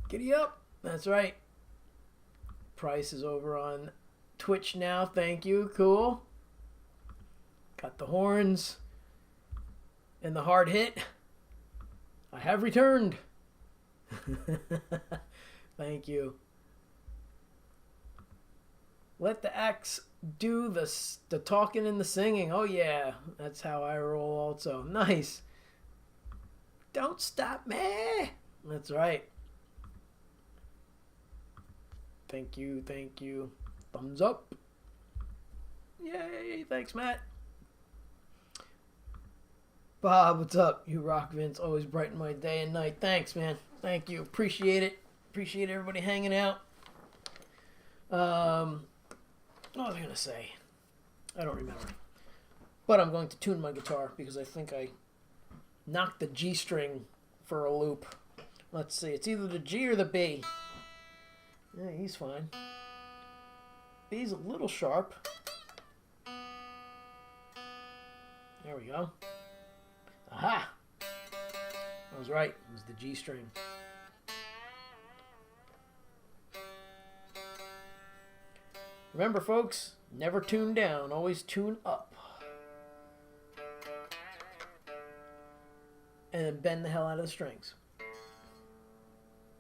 Giddy up. That's right. Price is over on Twitch now. Thank you. Cool. Got the horns and the hard hit. I have returned. Thank you. Let the axe do the talking and the singing. Oh yeah, that's how I roll also. Nice. Don't stop me. That's right. Thank you, thank you. Thumbs up. Yay, thanks, Matt. Bob, what's up? You rock, Vince. Always brighten my day and night. Thanks, man. Thank you. Appreciate it. Appreciate everybody hanging out. What was I going to say? I don't remember. But I'm going to tune my guitar because I think I knocked the G string for a loop. Let's see. It's either the G or the B. Yeah, he's fine. B's a little sharp. There we go. Aha! I was right. It was the G string. Remember, folks, never tune down. Always tune up. And then bend the hell out of the strings.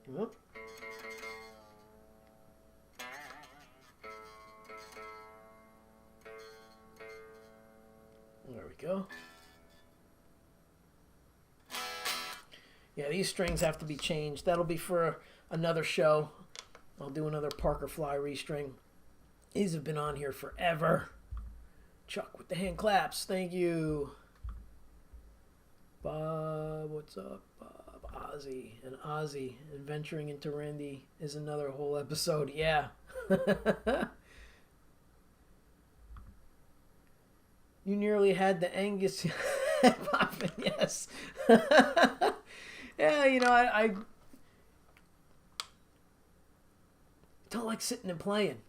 Whoop. There we go. Yeah, these strings have to be changed. That'll be for another show. I'll do another Parker Fly restring. These have been on here forever. Chuck with the hand claps. Thank you. Bob, what's up? Bob, Ozzy. And Ozzy. And venturing into Randy is another whole episode. Yeah. You nearly had the Angus popping. Yes. Yeah, you know, I don't like sitting and playing.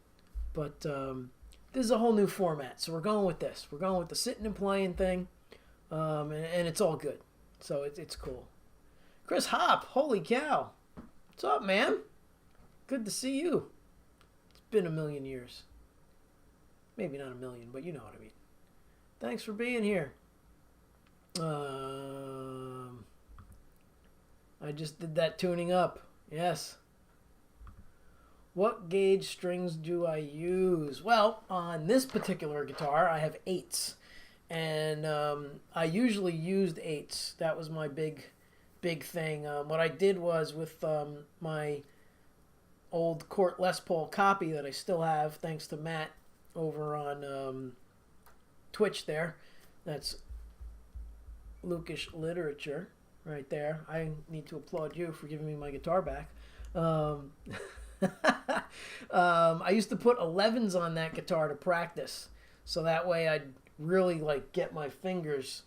But this is a whole new format, so we're going with this. We're going with the sitting and playing thing, and it's all good. So it's cool. Chris Hop, holy cow. What's up, man? Good to see you. It's been a million years. Maybe not a million, but you know what I mean. Thanks for being here. I just did that tuning up. Yes. What gauge strings do I use? Well, on this particular guitar, I have 8s. And I usually used 8s. That was my big thing. What I did was with my old Court Les Paul copy that I still have, thanks to Matt over on Twitch there. That's Lukish Literature right there. I need to applaud you for giving me my guitar back. I used to put 11s on that guitar to practice, so that way I'd really like get my fingers,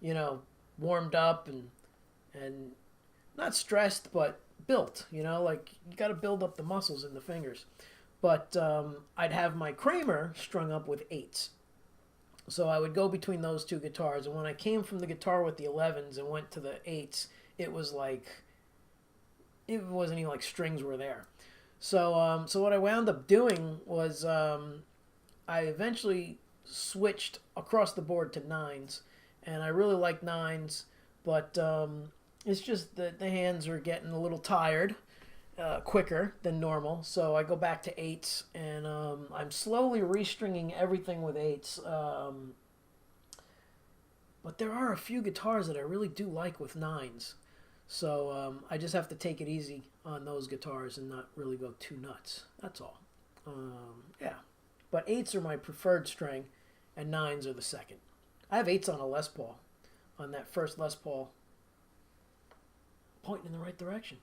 you know, warmed up and not stressed but built. You know, like you got to build up the muscles in the fingers. But I'd have my Kramer strung up with 8s, so I would go between those two guitars. And when I came from the guitar with the 11s and went to the 8s, it was like it wasn't even like strings were there. So what I wound up doing was I eventually switched across the board to 9s, and I really like 9s, but it's just that the hands are getting a little tired quicker than normal, so I go back to 8s, and I'm slowly restringing everything with 8s, but there are a few guitars that I really do like with 9s. So I just have to take it easy on those guitars and not really go too nuts. That's all. Yeah. But 8s are my preferred string, and 9s are the second. I have 8s on a Les Paul, on that first Les Paul. Pointing in the right direction.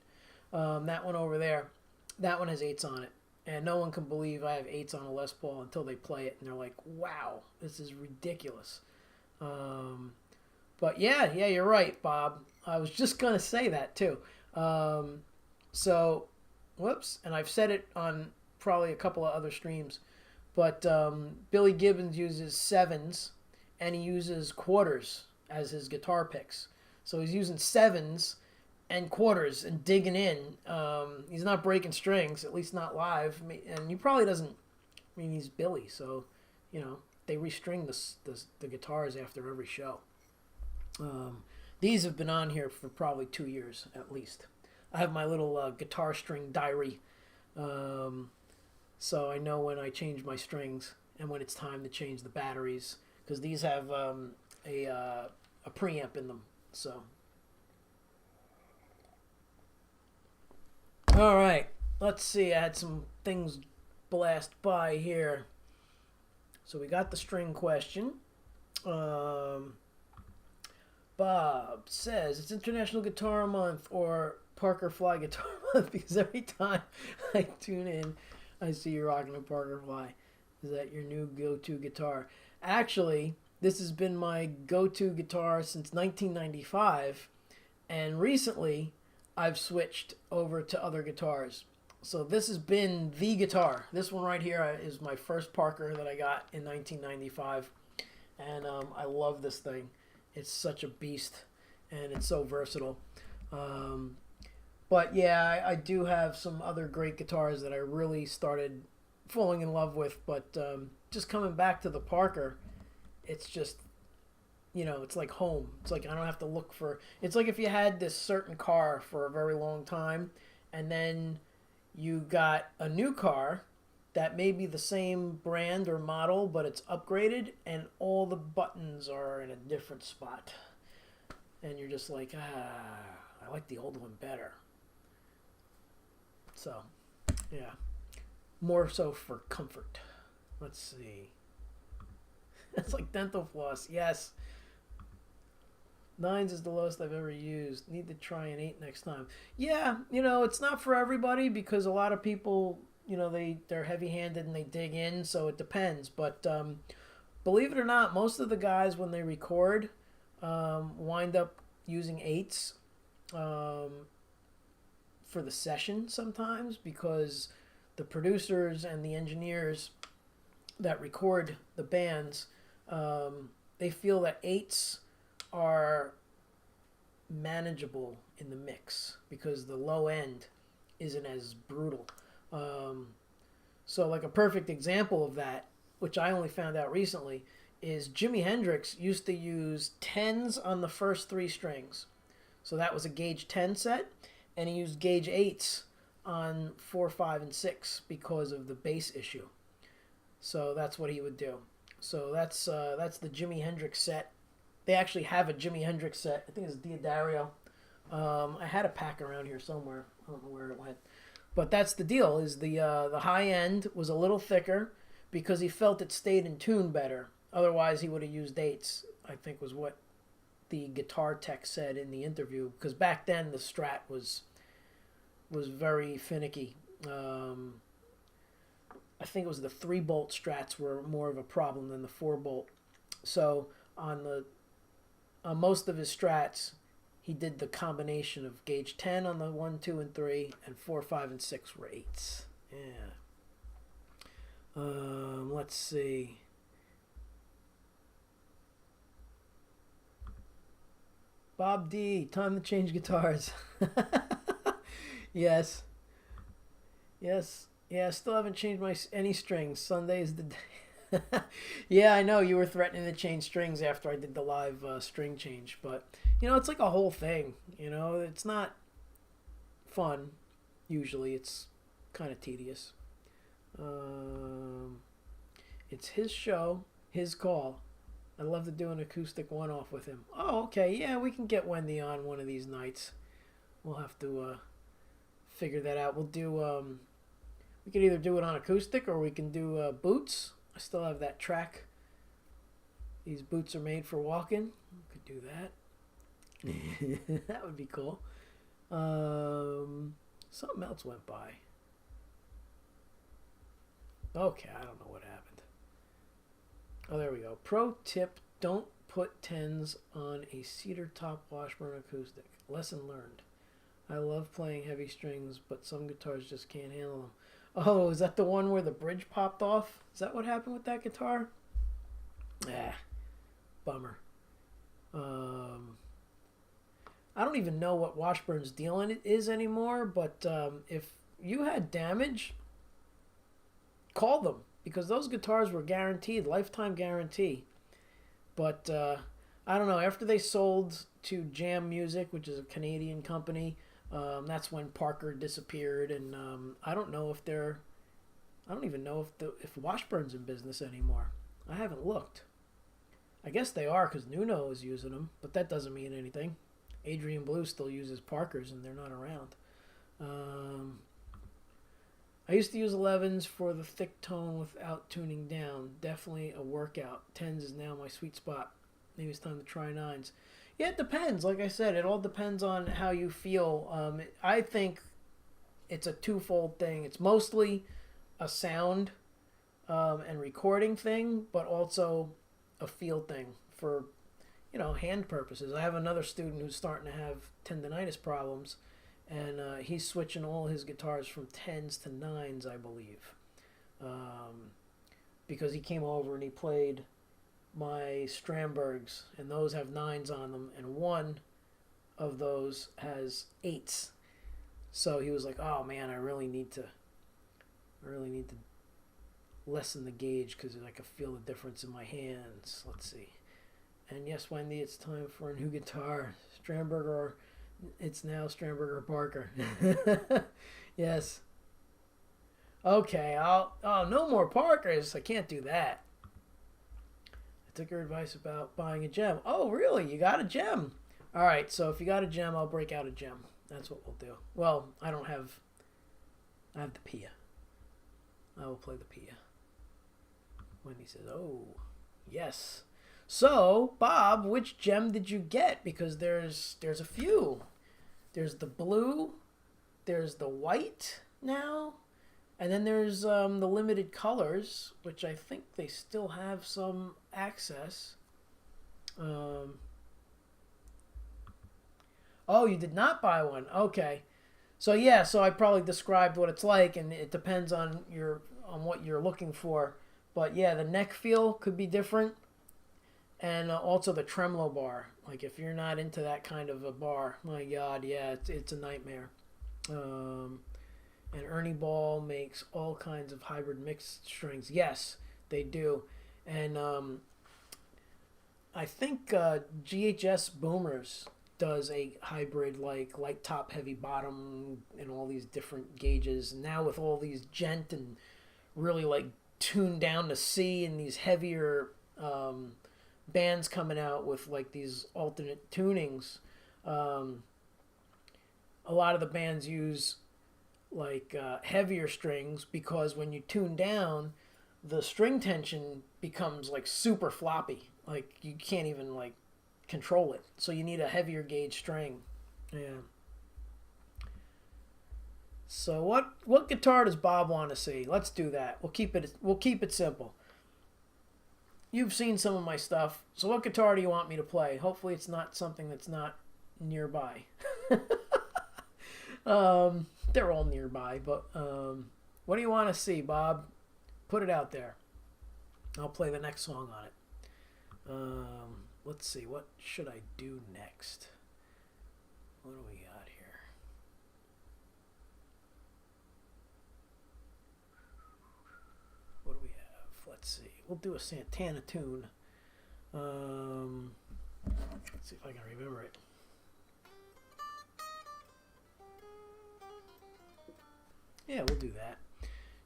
That one over there, that one has 8s on it. And no one can believe I have 8s on a Les Paul until they play it, and they're like, wow, this is ridiculous. But yeah, you're right, Bob. I was just gonna say that too. Um, so, whoops, and I've said it on probably a couple of other streams, but Billy Gibbons uses sevens, and he uses quarters as his guitar picks. So he's using sevens and quarters and digging in. He's not breaking strings, at least not live, and he probably doesn't. I mean, he's Billy, so they restring the guitars after every show. These have been on here for probably 2 years at least. I have my little guitar string diary, um, so I know when I change my strings and when it's time to change the batteries because these have a preamp in them. So, all right, let's see. I had some things blast by here. So we got the string question. Bob says it's International Guitar Month or Parker Fly Guitar Month because every time I tune in, I see you rocking a Parker Fly. Is that your new go-to guitar? Actually, this has been my go-to guitar since 1995, and recently I've switched over to other guitars. So this has been the guitar. This one right here is my first Parker that I got in 1995, and I love this thing. It's such a beast, and it's so versatile. But yeah, I do have some other great guitars that I really started falling in love with. But just coming back to the Parker, it's just, it's like home. It's like I don't have to look for. It's like if you had this certain car for a very long time, and then you got a new car that may be the same brand or model, but it's upgraded, and all the buttons are in a different spot. And you're just like, I like the old one better. So, yeah. More so for comfort. Let's see. It's like dental floss. Yes. 9s is the lowest I've ever used. Need to try an 8 next time. Yeah, it's not for everybody because a lot of people, they're heavy-handed and they dig in, so it depends. But believe it or not, most of the guys, when they record, wind up using 8s for the session sometimes because the producers and the engineers that record the bands, they feel that 8s are manageable in the mix because the low end isn't as brutal. So like a perfect example of that, which I only found out recently, is Jimi Hendrix used to use 10s on the first 3 strings. So that was a gauge 10 set, and he used gauge 8s on 4, 5, and 6 because of the bass issue. So that's what he would do. So that's the Jimi Hendrix set. They actually have a Jimi Hendrix set. I think it's Diodario. I had a pack around here somewhere. I don't know where it went. But that's the deal, is the high end was a little thicker because he felt it stayed in tune better. Otherwise, he would have used 8s, I think was what the guitar tech said in the interview. Because back then, the Strat was very finicky. I think it was the 3-bolt Strats were more of a problem than the 4-bolt. So on most of his Strats, he did the combination of gauge 10 on the 1, 2, and 3, and 4, 5, and 6 were 8s. Yeah. Let's see. Bob D, time to change guitars. Yes. Yes. Yeah, I still haven't changed any strings. Sunday's the day. Yeah, I know you were threatening to change strings after I did the live string change, but it's like a whole thing. It's not fun. Usually, it's kind of tedious. It's his show, his call. I'd love to do an acoustic one-off with him. Oh, okay, yeah, we can get Wendy on one of these nights. We'll have to figure that out. We'll do. We could either do it on acoustic or we can do boots. I still have that track. These boots are made for walking. We could do that. That would be cool. Something else went by. Okay, I don't know what happened. Oh, there we go. Pro tip, don't put tens on a cedar top Washburn acoustic. Lesson learned. I love playing heavy strings, but some guitars just can't handle them. Oh, is that the one where the bridge popped off? Is that what happened with that guitar? Ah, bummer. I don't even know what Washburn's deal is anymore, but if you had damage, call them, because those guitars were guaranteed, lifetime guarantee. But I don't know, after they sold to Jam Music, which is a Canadian company, that's when Parker disappeared, and I don't even know if Washburn's in business anymore. I haven't looked. I guess they are, because Nuno is using them, but that doesn't mean anything. Adrian Blue still uses Parkers, and they're not around. I used to use 11s for the thick tone without tuning down. Definitely a workout. 10s is now my sweet spot. Maybe it's time to try 9s. Yeah, it depends. Like I said, it all depends on how you feel. I think it's a twofold thing. It's mostly a sound and recording thing, but also a feel thing for, hand purposes. I have another student who's starting to have tendonitis problems, and he's switching all his guitars from 10s to 9s, I believe, because he came over and he played my Strambergs, and those have 9s on them, and one of those has 8s. So he was like, "Oh man, I really need to lessen the gauge because I can feel the difference in my hands." Let's see. And yes, Wendy, it's time for a new guitar. Stramberger, it's now Stramberger Parker. Yes. Okay, no more Parkers. I can't do that. I took your advice about buying a gem. Oh, really? You got a gem? All right, so if you got a gem, I'll break out a gem. That's what we'll do. Well, I have the Pia. I will play the Pia. Wendy says, "Oh, yes." So, Bob, which gem did you get? Because there's a few. There's the blue, there's the white now, and then there's the limited colors, which I think they still have some access. Oh, you did not buy one. Okay. So yeah, so I probably described what it's like, and it depends on what you're looking for. But yeah, the neck feel could be different, and also the tremolo bar. Like if you're not into that kind of a bar, my God, yeah, it's a nightmare. And Ernie Ball makes all kinds of hybrid mixed strings. Yes, they do, and I think GHS Boomers does a hybrid, like light top, heavy bottom, and all these different gauges. Now with all these gent and really like tuned down to C and these heavier bands coming out with like these alternate tunings. A lot of the bands use like heavier strings because when you tune down, the string tension becomes like super floppy. Like you can't even like control it. So you need a heavier gauge string. Yeah. So what guitar does Bob want to see? Let's do that. We'll keep it simple. You've seen some of my stuff. So what guitar do you want me to play? Hopefully it's not something that's not nearby. They're all nearby, but what do you want to see, Bob? Put it out there. I'll play the next song on it. Let's see. What should I do next? What do we got here? What do we have? Let's see. We'll do a Santana tune. Let's see if I can remember it. Yeah, we'll do that.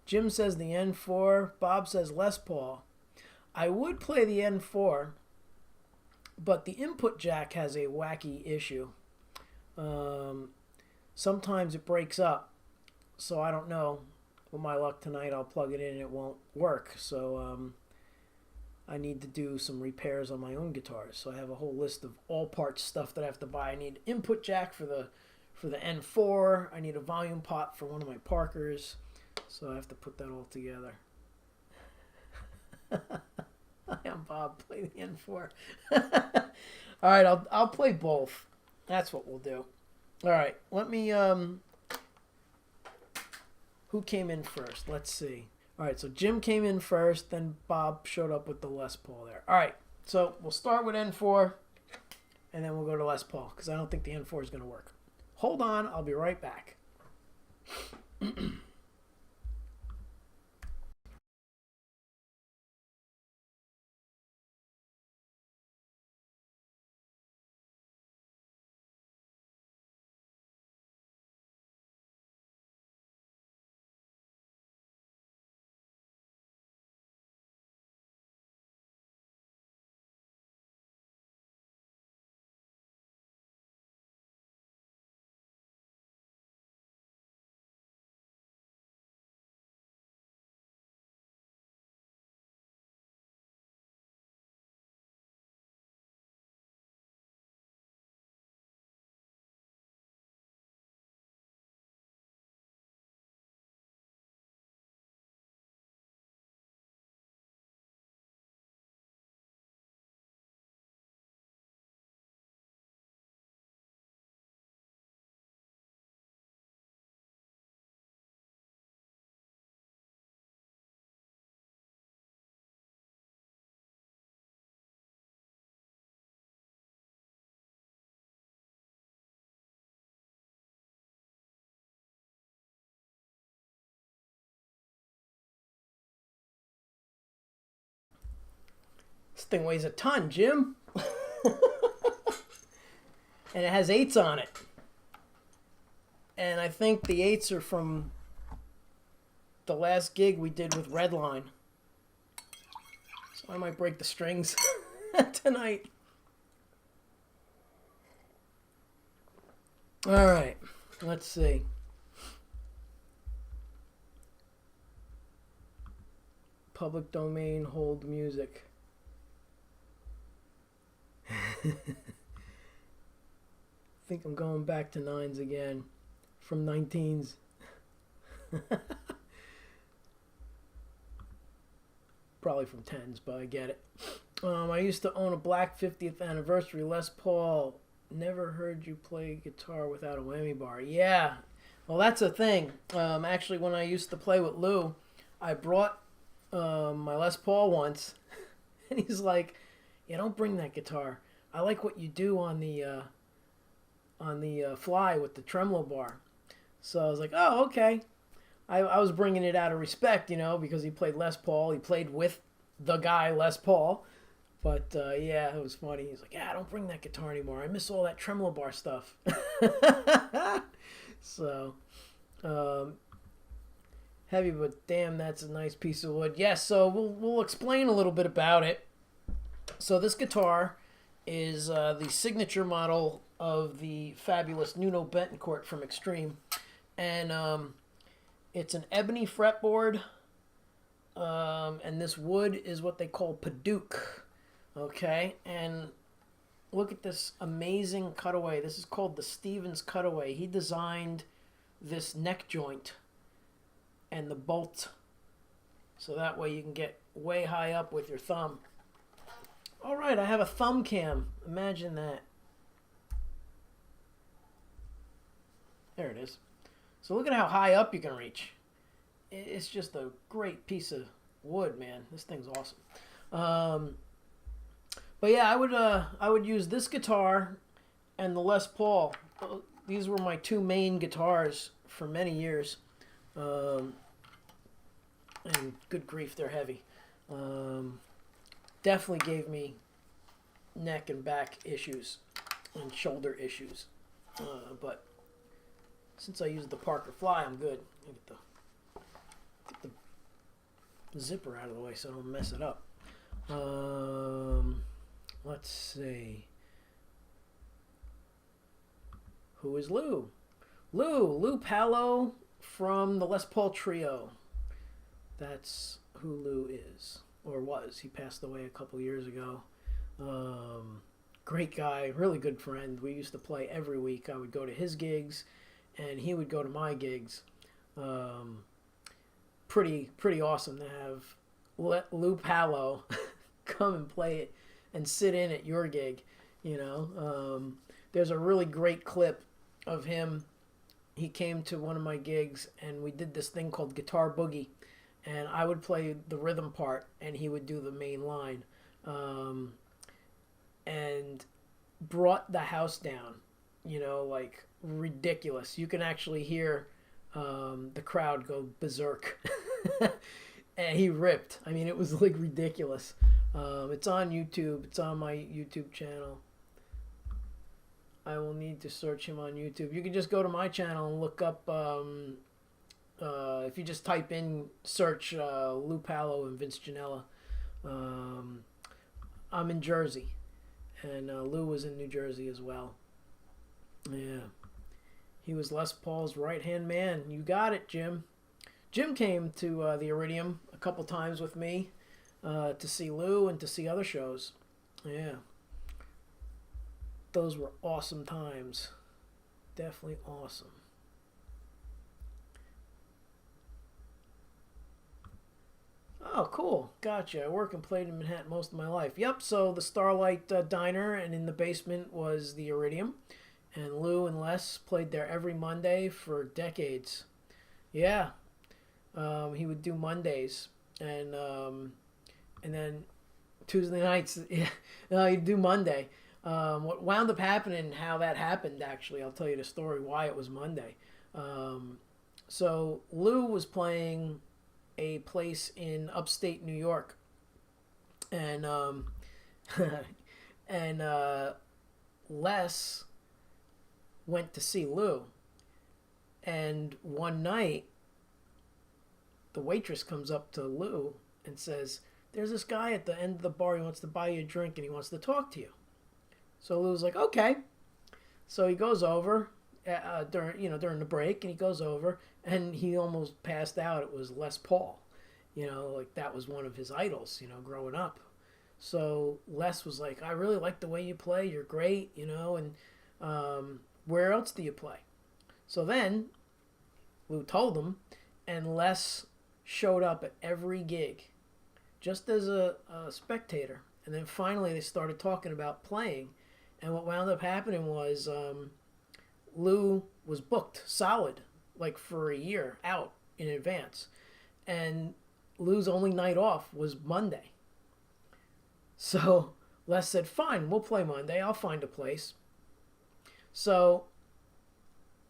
Jim says the N4. Bob says Les Paul. I would play the N4, but the input jack has a wacky issue. Sometimes it breaks up, so I don't know. With my luck tonight, I'll plug it in and it won't work. So I need to do some repairs on my own guitars. So I have a whole list of all parts stuff that I have to buy. I need input jack for the N4. I need a volume pot for one of my Parkers. So I have to put that all together. I'm Bob. Play the N4. All right, I'll play both. That's what we'll do. All right, let me. Who came in first? Let's see. All right, so Jim came in first, then Bob showed up with the Les Paul there. All right, so we'll start with N4, and then we'll go to Les Paul because I don't think the N4 is going to work. Hold on, I'll be right back. This thing weighs a ton, Jim. And it has 8s on it. And I think the 8s are from the last gig we did with Redline. So I might break the strings tonight. All right, let's see. Public domain, hold music. I think I'm going back to 9s again from 19s. Probably from 10s, but I get it. I used to own a black 50th anniversary Les Paul. Never heard you play guitar without a whammy bar. Yeah, well, that's a thing. Actually, when I used to play with Lou, I brought my Les Paul once, and he's like, "Yeah, don't bring that guitar. I like what you do on the fly with the tremolo bar." So I was like, "Oh, okay." I was bringing it out of respect, because he played Les Paul. He played with the guy Les Paul. But yeah, it was funny. He's like, "Yeah, don't bring that guitar anymore. I miss all that tremolo bar stuff." So, heavy, but damn, that's a nice piece of wood. Yes, so we'll explain a little bit about it. So this guitar is the signature model of the fabulous Nuno Betancourt from Extreme, and it's an ebony fretboard, and this wood is what they call Padauk. Okay, and look at this amazing cutaway. This is called the Stevens cutaway. He designed this neck joint and the bolt, so that way you can get way high up with your thumb. All right, I have a thumb cam. Imagine that. There it is. So look at how high up you can reach. It's just a great piece of wood, man. This thing's awesome. But yeah, I would use this guitar and the Les Paul. These were my two main guitars for many years. And good grief, they're heavy. Definitely gave me neck and back issues and shoulder issues. But since I use the Parker Fly, I'm good. Get the zipper out of the way so I don't mess it up. Let's see. Who is Lou? Lou Palo from the Les Paul Trio. That's who Lou is, or was. He passed away a couple years ago. Great guy, really good friend. We used to play every week. I would go to his gigs, and he would go to my gigs. Pretty awesome to have Lou Palo come and play it and sit in at your gig. There's a really great clip of him. He came to one of my gigs and we did this thing called Guitar Boogie, and I would play the rhythm part and he would do the main line, and brought the house down, like ridiculous. You can actually hear the crowd go berserk. And he ripped. I mean, it was like ridiculous. It's on YouTube. It's on my YouTube channel. I will need to search him on YouTube. You can just go to my channel and look up, if you just type in, search Lou Palo and Vince Ginella. I'm in Jersey, and Lou was in New Jersey as well. Yeah. He was Les Paul's right-hand man. You got it, Jim. Jim came to the Iridium a couple times with me to see Lou and to see other shows. Yeah. Those were awesome times. Definitely awesome. Oh, cool. Gotcha. I work and played in Manhattan most of my life. Yep, so the Starlight Diner, and in the basement was the Iridium. And Lou and Les played there every Monday for decades. Yeah. He would do Mondays. And then Tuesday nights, yeah, he'd do Monday. What wound up happening, how that happened, actually, I'll tell you the story, why it was Monday. So Lou was playing a place in upstate New York. And, and Les went to see Lou. And one night, the waitress comes up to Lou and says, "There's this guy at the end of the bar. He wants to buy you a drink and he wants to talk to you." So Lou's like, "Okay." So he goes over during the break, and he goes over, and he almost passed out. It was Les Paul, like that was one of his idols, growing up. So Les was like, "I really like the way you play. You're great, and where else do you play?" So then Lou told him, and Les showed up at every gig just as a spectator. And then finally they started talking about playing. And what wound up happening was Lou was booked solid, like for a year out in advance. And Lou's only night off was Monday. So Les said, "Fine, we'll play Monday. I'll find a place." So,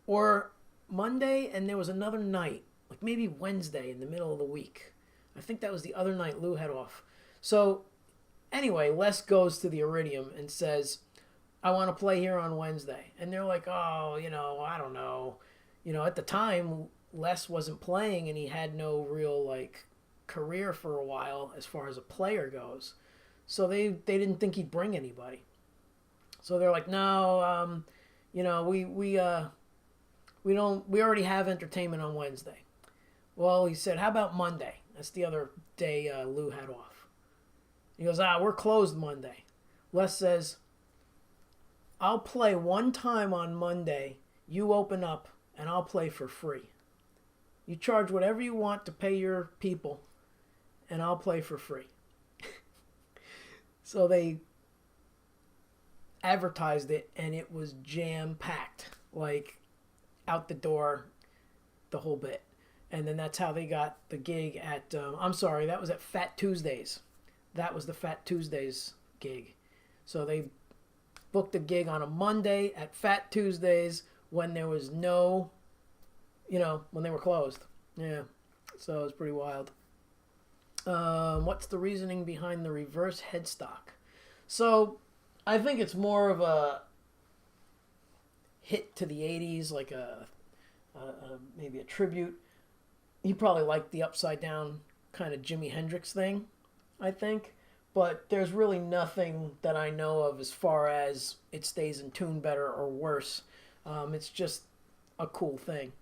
or Monday, and there was another night, like maybe Wednesday in the middle of the week. I think that was the other night Lou had off. So anyway, Les goes to the Iridium and says, "I want to play here on Wednesday." And they're like, "Oh, I don't know." At the time, Les wasn't playing and he had no real career for a while as far as a player goes. So they didn't think he'd bring anybody. So they're like, "No, we already have entertainment on Wednesday." Well, he said, "How about Monday?" That's the other day Lou had off. He goes, "We're closed Monday." Les says, "I'll play one time on Monday. You open up, and I'll play for free. You charge whatever you want to pay your people, and I'll play for free." So they advertised it, and it was jam-packed, out the door, the whole bit. And then that's how they got the gig at, I'm sorry, that was at Fat Tuesdays. That was the Fat Tuesdays gig. So they booked a gig on a Monday at Fat Tuesdays when there was no, when they were closed. Yeah, so it was pretty wild. What's the reasoning behind the reverse headstock? So I think it's more of a hit to the 80s, like maybe a tribute. He probably liked the upside down kind of Jimi Hendrix thing, I think. But there's really nothing that I know of as far as it stays in tune better or worse. It's just a cool thing.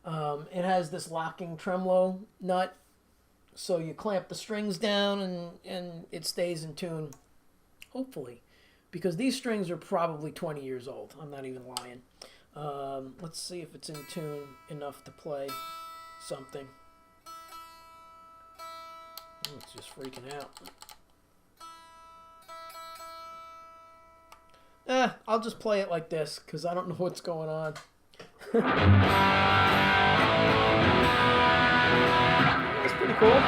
It has this locking tremolo nut, so you clamp the strings down and it stays in tune, hopefully. Because these strings are probably 20 years old. I'm not even lying. Let's see if it's in tune enough to play something. Oh, it's just freaking out. I'll just play it like this because I don't know what's going on. That's pretty cool.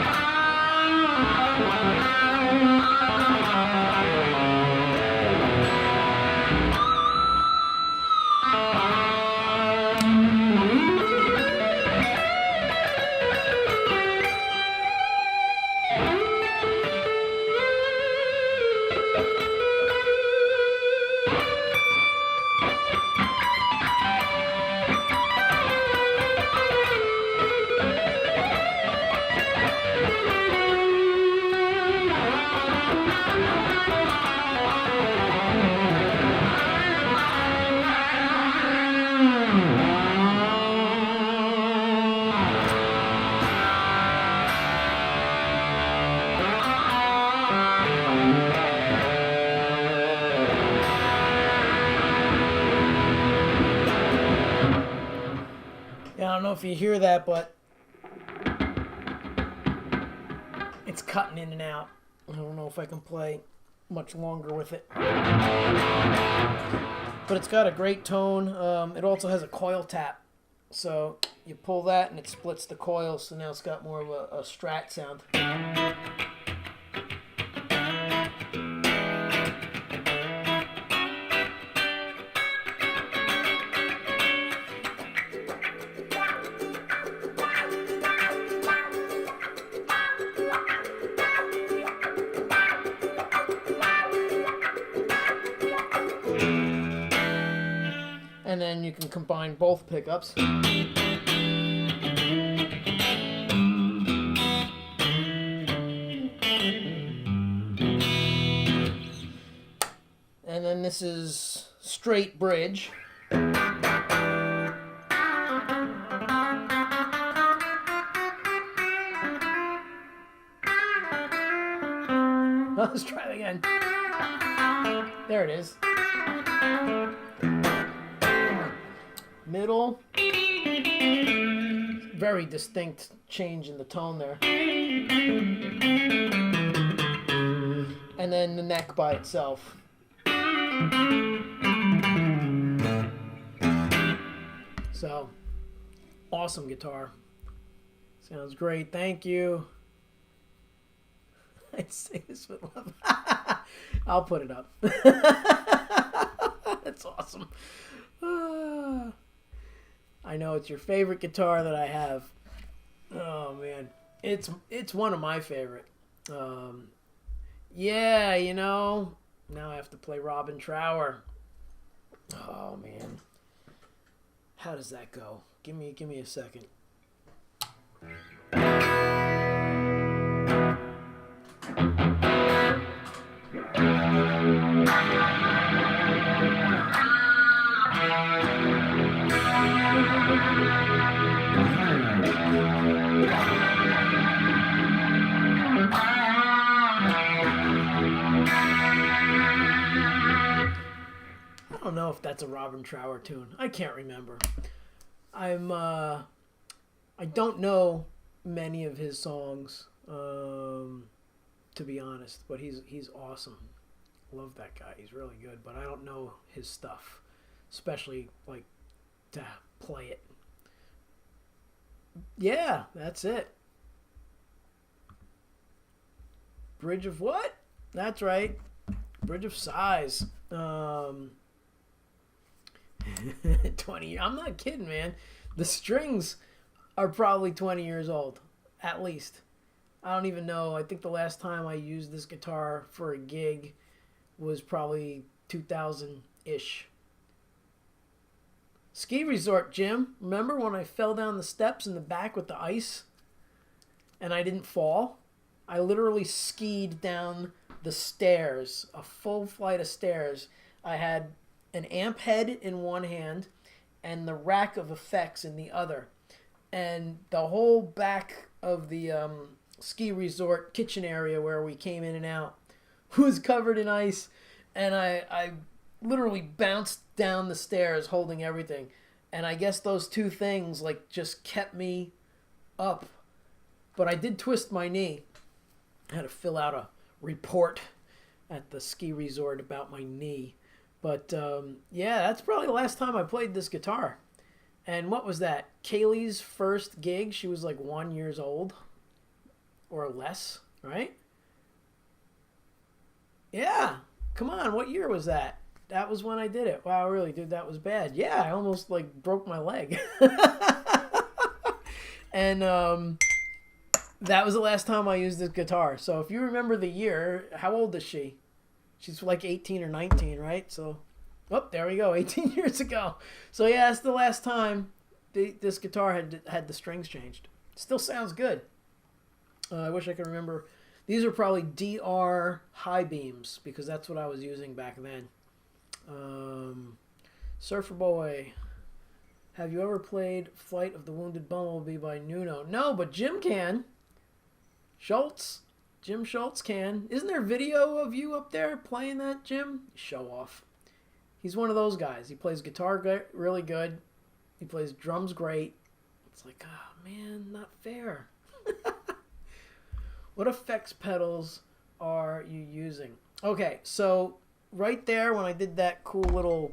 Yeah, I don't know if you hear that, but it's cutting in and out. I don't know if I can play much longer with it. But it's got a great tone. It also has a coil tap. So you pull that and it splits the coil, so now it's got more of a Strat sound. And then you can combine both pickups. And then this is straight bridge. Let's try it again. There it is. Middle. Very distinct change in the tone there. And then the neck by itself. So, awesome guitar. Sounds great. Thank you. I say this with love. I'll put it up. That's awesome. I know it's your favorite guitar that I have. Oh man, it's one of my favorite. Yeah, you know, now I have to play Robin Trower. Oh man, how does that go? Give me a second. I don't know if that's a Robin Trower tune. I can't remember. I don't know many of his songs, to be honest, but he's awesome. Love that guy. He's really good, but I don't know his stuff, especially like to play it. Yeah, that's it. Bridge of what? That's right. Bridge of Sighs. 20. I'm not kidding, man. The strings are probably 20 years old, at least. I don't even know. I think the last time I used this guitar for a gig was probably 2000-ish. Ski resort, Jim. Remember when I fell down the steps in the back with the ice and I didn't fall? I literally skied down the stairs, a full flight of stairs. I had an amp head in one hand and the rack of effects in the other. And the whole back of the ski resort kitchen area where we came in and out was covered in ice. And I literally bounced down the stairs holding everything. And I guess those two things like just kept me up. But I did twist my knee. I had to fill out a report at the ski resort about my knee. But yeah, that's probably the last time I played this guitar. And what was that? Kaylee's first gig. She was like 1 year old or less, right? Yeah. Come on, what year was that? That was when I did it. Wow, really, dude, that was bad. Yeah, I almost like broke my leg. And that was the last time I used this guitar. So if you remember the year, how old is she? She's like 18 or 19, right? So, oh, there we go, 18 years ago. So yeah, that's the last time this guitar had the strings changed. Still sounds good. I wish I could remember. These are probably DR high beams because that's what I was using back then. Surfer Boy, have you ever played Flight of the Wounded Bumblebee by Nuno? No, but Jim can. Schultz. Jim Schultz can. Isn't there video of you up there playing that, Jim? Show off. He's one of those guys. He plays guitar really good. He plays drums great. It's like, oh man, not fair. What effects pedals are you using? Okay, so right there when I did that cool little,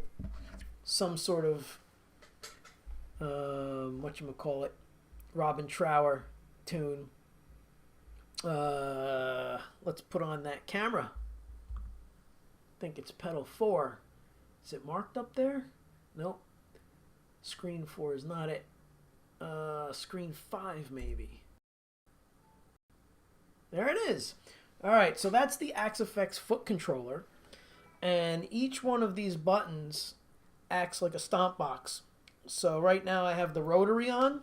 some sort of, whatchamacallit, Robin Trower tune. Let's put on that camera. I think it's pedal 4. Is it marked up there? Nope. Screen 4 is not it. Screen 5 maybe. There it is. All right, so that's the Axe-Fx foot controller. And each one of these buttons acts like a stomp box. So right now I have the rotary on.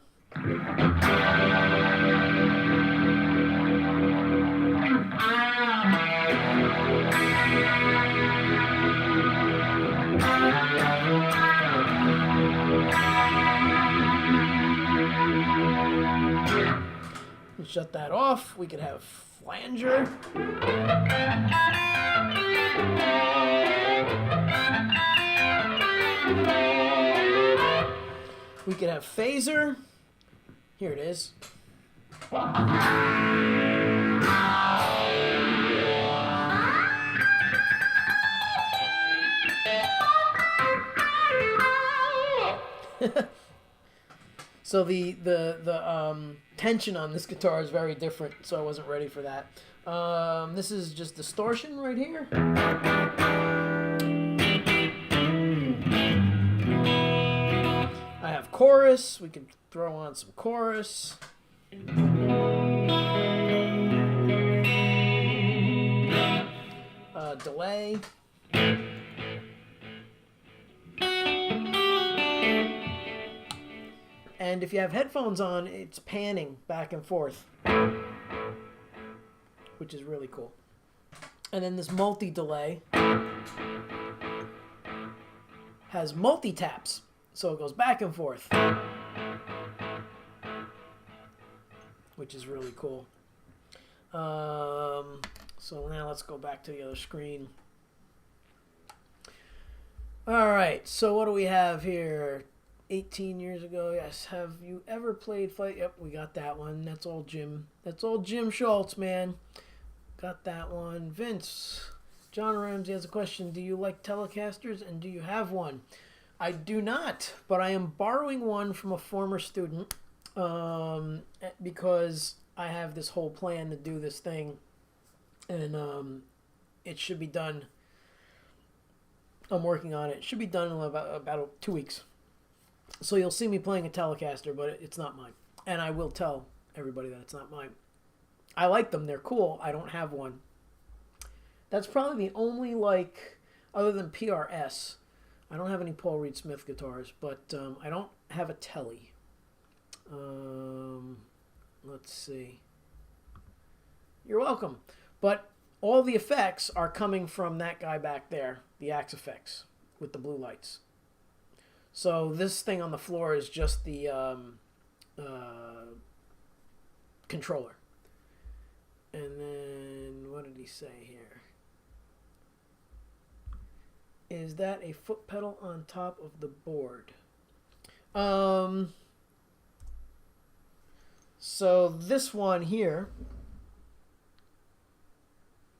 Shut that off. We could have flanger. We could have phaser. Here it is. So the tension on this guitar is very different, so I wasn't ready for that. This is just distortion right here. I have chorus. We can throw on some chorus. Delay. And if you have headphones on, it's panning back and forth, which is really cool. And then this multi-delay has multi-taps, so it goes back and forth, which is really cool. So now let's go back to the other screen. All right, so what do we have here? 18 years ago, yes. Have you ever played Flight? Yep, we got that one. That's all Jim. That's all Jim Schultz, man. Got that one. Vince. John Ramsey has a question. Do you like Telecasters and do you have one? I do not, but I am borrowing one from a former student because I have this whole plan to do this thing, and it should be done. I'm working on it. It should be done in about 2 weeks. So you'll see me playing a Telecaster, but it's not mine. And I will tell everybody that it's not mine. I like them. They're cool. I don't have one. That's probably the only, like, other than PRS. I don't have any Paul Reed Smith guitars, but I don't have a Tele. Let's see. You're welcome. But all the effects are coming from that guy back there, the Axe-Fx, with the blue lights. So this thing on the floor is just the controller. And then, what did he say here? Is that a foot pedal on top of the board? So this one here,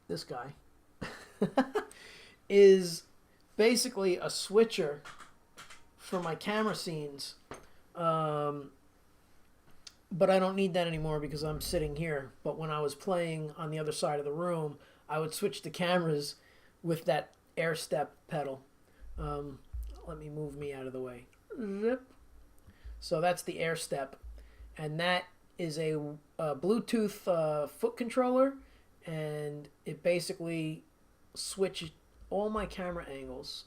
this guy, is basically a switcher for my camera scenes. But I don't need that anymore because I'm sitting here. But when I was playing on the other side of the room, I would switch the cameras with that air step pedal. Let me move me out of the way. Zip. So that's the air step. And that is a Bluetooth foot controller. And it basically switched all my camera angles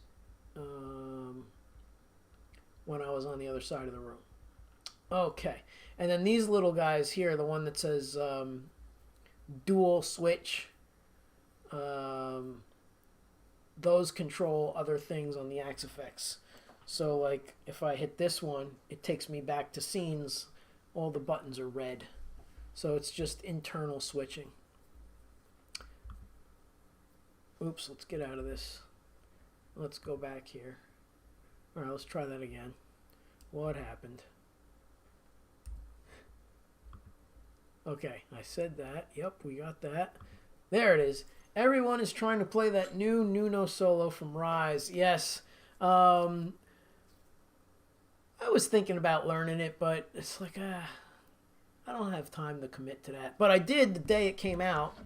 when I was on the other side of the room. Okay. And then these little guys here, the one that says dual switch, those control other things on the Axe-Fx. So like if I hit this one, it takes me back to scenes. All the buttons are red. So it's just internal switching. Oops, let's get out of this. Let's go back here. All right, let's try that again. What happened? Okay, I said that. Yep, we got that. There it is. Everyone is trying to play that new Nuno solo from Rise. Yes. I was thinking about learning it, but it's like, I don't have time to commit to that. But I did the day it came out,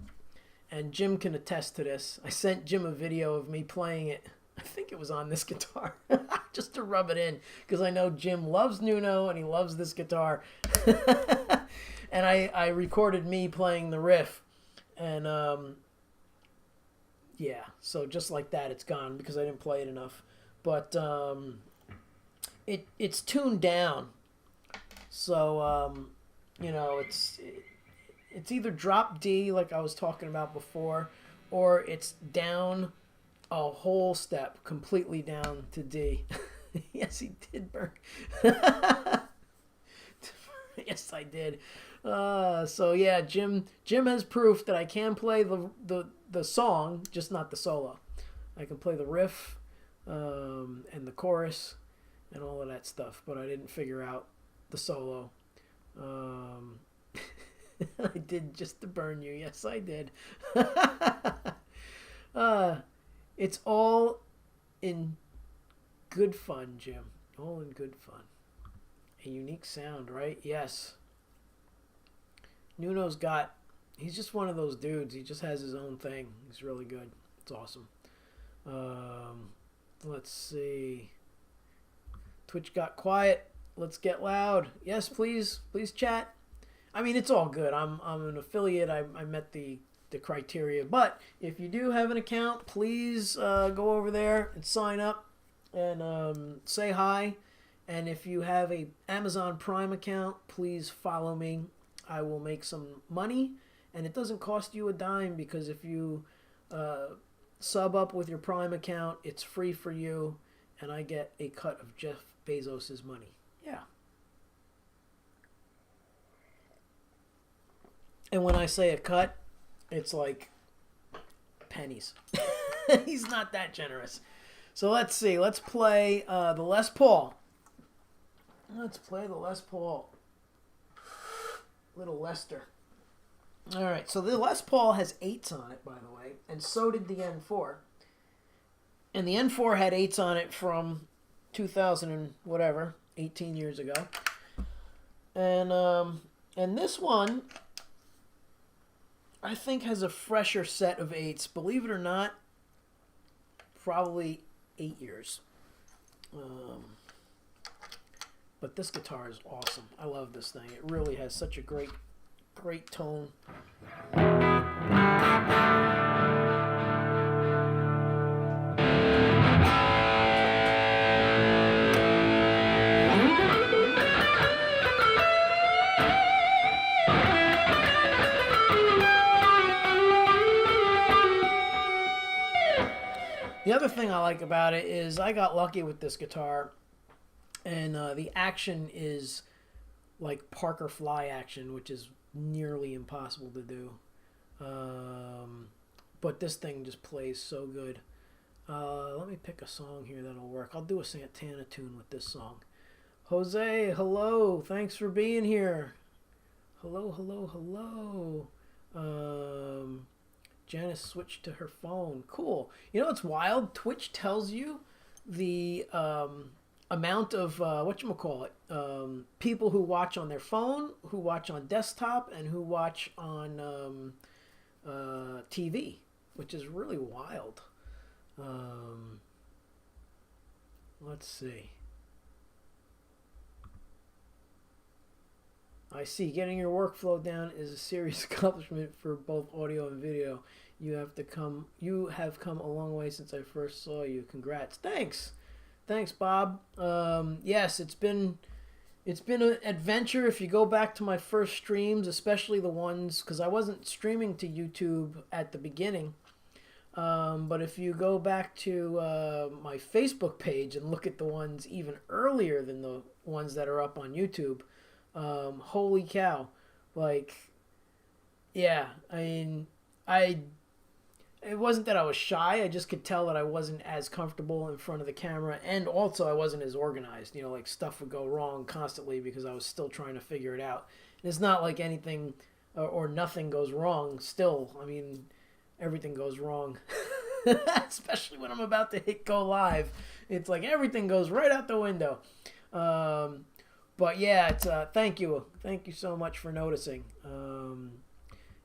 and Jim can attest to this. I sent Jim a video of me playing it. I think it was on this guitar, just to rub it in, because I know Jim loves Nuno and he loves this guitar. And I recorded me playing the riff, and yeah, so just like that, it's gone because I didn't play it enough. But it's tuned down, so you know, it's either drop D like I was talking about before, or it's down a whole step, completely down to D. Yes, he did, Burke. Yes, I did. So yeah, Jim has proof that I can play the song, just not the solo. I can play the riff and the chorus and all of that stuff, but I didn't figure out the solo. I did just to burn you. Yes, I did. It's all in good fun, Jim. All in good fun. A unique sound, right? Yes. Nuno's he's just one of those dudes. He just has his own thing. He's really good. It's awesome. Let's see. Twitch got quiet. Let's get loud. Yes, please. Please chat. I mean, it's all good. I'm an affiliate. I met the criteria. But if you do have an account, please go over there and sign up and say hi. And if you have a Amazon Prime account, please follow me. I will make some money, and it doesn't cost you a dime, because if you sub up with your Prime account, it's free for you, and I get a cut of Jeff Bezos' money. Yeah. And when I say a cut, it's like pennies. He's not that generous. So let's see. Let's play the Les Paul. Let's play the Les Paul. Little Lester. All right, so the Les Paul has 8s on it, by the way, and so did the N4. And the N4 had 8s on it from 2000 and whatever, 18 years ago. And this one, I think, has a fresher set of 8s. Believe it or not, probably 8 years. But this guitar is awesome. I love this thing. It really has such a great tone. The other thing I like about it is I got lucky with this guitar. And the action is like Parker Fly action, which is nearly impossible to do. But this thing just plays so good. Let me pick a song here that'll work. I'll do a Santana tune with this song. Jose, hello. Thanks for being here. Hello, hello, hello. Janice switched to her phone. Cool. You know what's wild? Twitch tells you the amount of whatchamacallit, people who watch on their phone, who watch on desktop, and who watch on TV, which is really wild. Let's see. I see. Getting your workflow down is a serious accomplishment for both audio and video. You have come a long way since I first saw you. Congrats. Thanks, Bob. Yes, it's been an adventure. If you go back to my first streams, especially the ones, because I wasn't streaming to YouTube at the beginning, but if you go back to my Facebook page and look at the ones even earlier than the ones that are up on YouTube, holy cow. Like, yeah, I mean, it wasn't that I was shy. I just could tell that I wasn't as comfortable in front of the camera, and also I wasn't as organized. You know, like stuff would go wrong constantly because I was still trying to figure it out. And it's not like anything or nothing goes wrong still. I mean, everything goes wrong, especially when I'm about to hit go live. It's like everything goes right out the window. But yeah, it's thank you so much for noticing.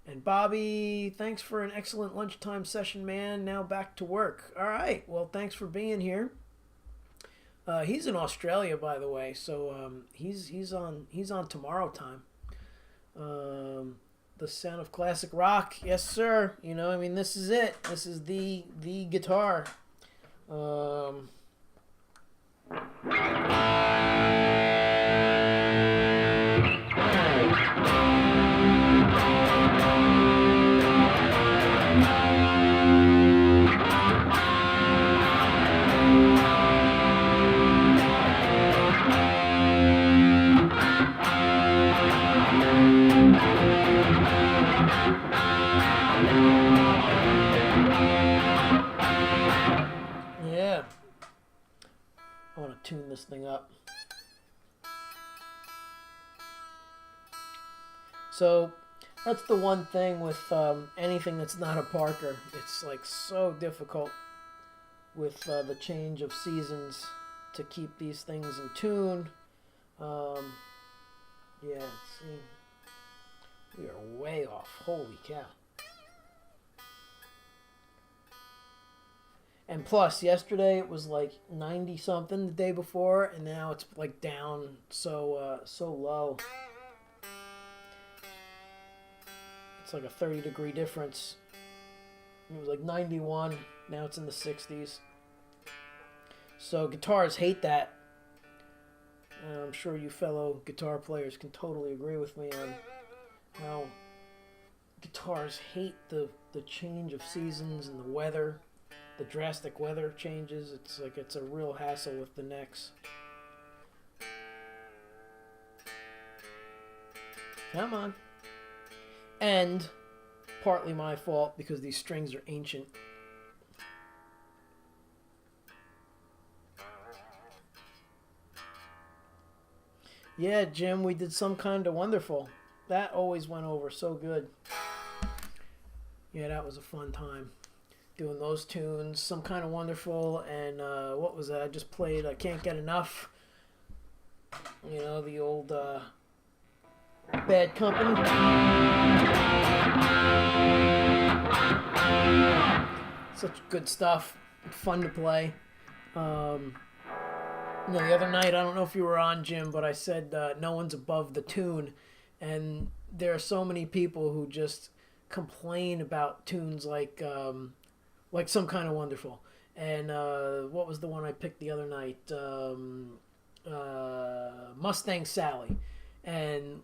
And Bobby, thanks for an excellent lunchtime session, man. Now back to work. All right. Well, thanks for being here. He's in Australia, by the way, so he's on tomorrow time. The sound of classic rock, yes, sir. You know, I mean, this is it. This is the guitar. Yeah. I want to tune this thing up. So that's the one thing with anything that's not a Parker. It's like so difficult with the change of seasons to keep these things in tune. Yeah, see, we are way off. Holy cow. And plus, yesterday it was like 90 something the day before, and now it's like down so low. It's like a 30-degree difference. It was like 91, now it's in the 60s. So guitars hate that. I'm sure you fellow guitar players can totally agree with me on how guitars hate the change of seasons and the weather. The drastic weather changes. It's like it's a real hassle with the necks. Come on. And partly my fault because these strings are ancient. Yeah, Jim, we did Some Kind of Wonderful. That always went over so good. Yeah, that was a fun time. Doing those tunes, Some Kind of Wonderful, and what was that? I just played I Can't Get Enough. You know, the old Bad Company. Such good stuff. Fun to play. The other night, I don't know if you were on, Jim, but I said no one's above the tune. And there are so many people who just complain about tunes like Some Kind of Wonderful. And what was the one I picked the other night? Mustang Sally. And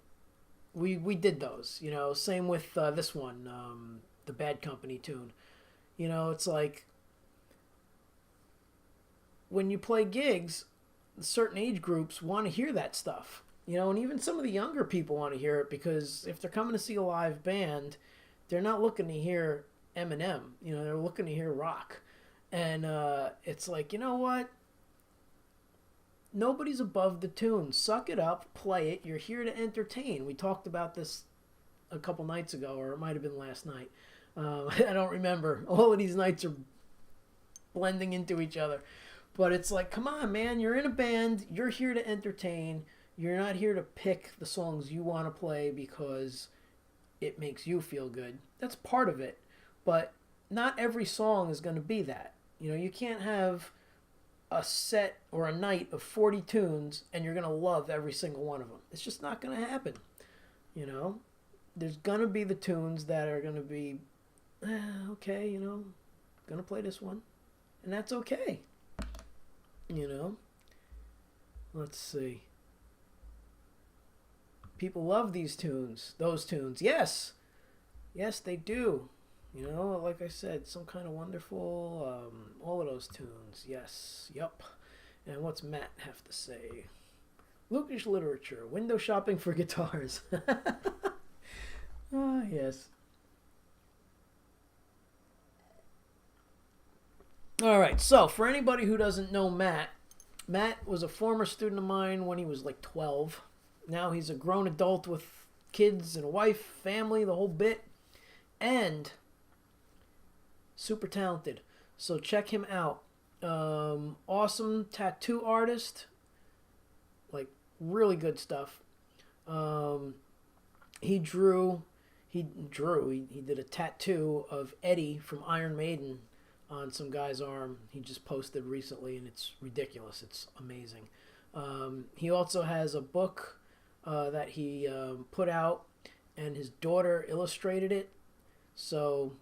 we did those, you know. Same with this one, the Bad Company tune. You know, it's like when you play gigs, certain age groups want to hear that stuff. You know, and even some of the younger people want to hear it because if they're coming to see a live band, they're not looking to hear Eminem. You know, they're looking to hear rock. And it's like, you know what? Nobody's above the tune. Suck it up, play it. You're here to entertain. We talked about this a couple nights ago, or it might have been last night. I don't remember. All of these nights are blending into each other. But it's like, come on, man, you're in a band, you're here to entertain. You're not here to pick the songs you want to play because it makes you feel good. That's part of it. But not every song is going to be that. You know, you can't have a set or a night of 40 tunes and you're going to love every single one of them. It's just not going to happen. You know, there's going to be the tunes that are going to be, okay, you know, going to play this one. And that's okay. You know, let's see. People love these tunes, those tunes. Yes, yes, they do. You know, like I said, Some Kind of Wonderful, all of those tunes. Yes, yup. And what's Matt have to say? Lucas literature, window shopping for guitars. Ah, yes. All right, so for anybody who doesn't know Matt, Matt was a former student of mine when he was like 12. Now he's a grown adult with kids and a wife, family, the whole bit, and super talented. So check him out. Awesome tattoo artist, like really good stuff. Um, he drew, he did a tattoo of Eddie from Iron Maiden on some guy's arm. He just posted recently, and it's ridiculous. It's amazing. He also has a book that he put out, and his daughter illustrated it. So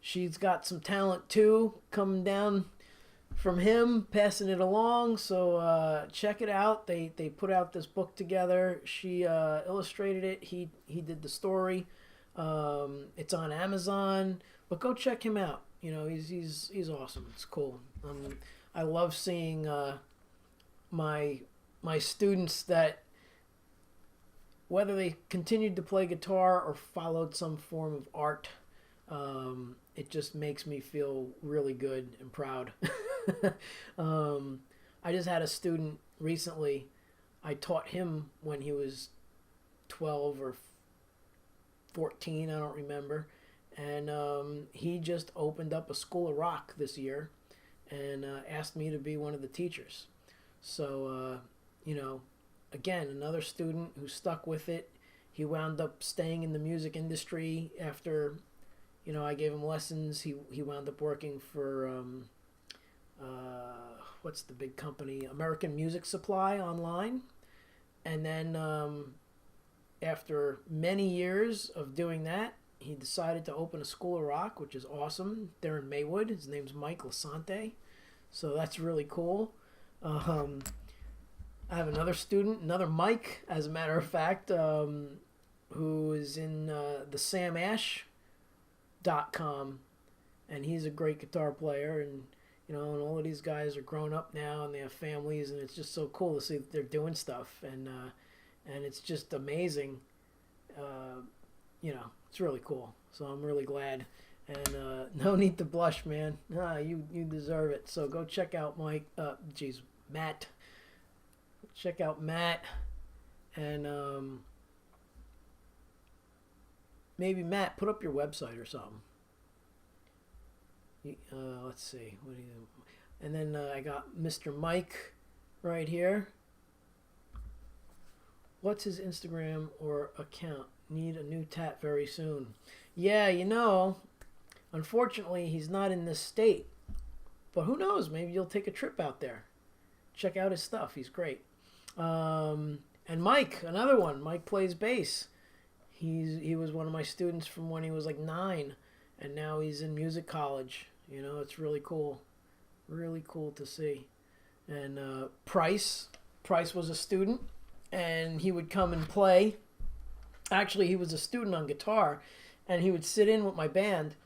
she's got some talent too coming down from him, passing it along. So check it out. They put out this book together. She illustrated it. He did the story. It's on Amazon, but go check him out. You know, he's awesome. It's cool. I love seeing my students that, whether they continued to play guitar or followed some form of art, it just makes me feel really good and proud. I just had a student recently. I taught him when he was 12 or 14, I don't remember. And he just opened up a school of rock this year and asked me to be one of the teachers. So, you know, again, another student who stuck with it. He wound up staying in the music industry after, you know, I gave him lessons. He wound up working for, what's the big company? American Music Supply online. And then after many years of doing that, he decided to open a school of rock, which is awesome. They're in Maywood. His name's Mike Lasante. So that's really cool. I have another student, another Mike, as a matter of fact, who is in the SamAsh.com. And he's a great guitar player. And, you know, and all of these guys are grown up now and they have families. And it's just so cool to see that they're doing stuff. And it's just amazing. You know, it's really cool. So I'm really glad. And no need to blush, man. You deserve it. So go check out Matt. Check out Matt. And maybe Matt, put up your website or something. Let's see. What do you? And then I got Mr. Mike right here. What's his Instagram or account? Need a new tat very soon. Yeah, you know, unfortunately, he's not in this state. But who knows? Maybe you'll take a trip out there. Check out his stuff. He's great. And Mike, another one. Mike plays bass. He was one of my students from when he was like 9. And now he's in music college. You know, it's really cool. Really cool to see. And Price was a student. And he would come and play. Actually, he was a student on guitar, and he would sit in with my band,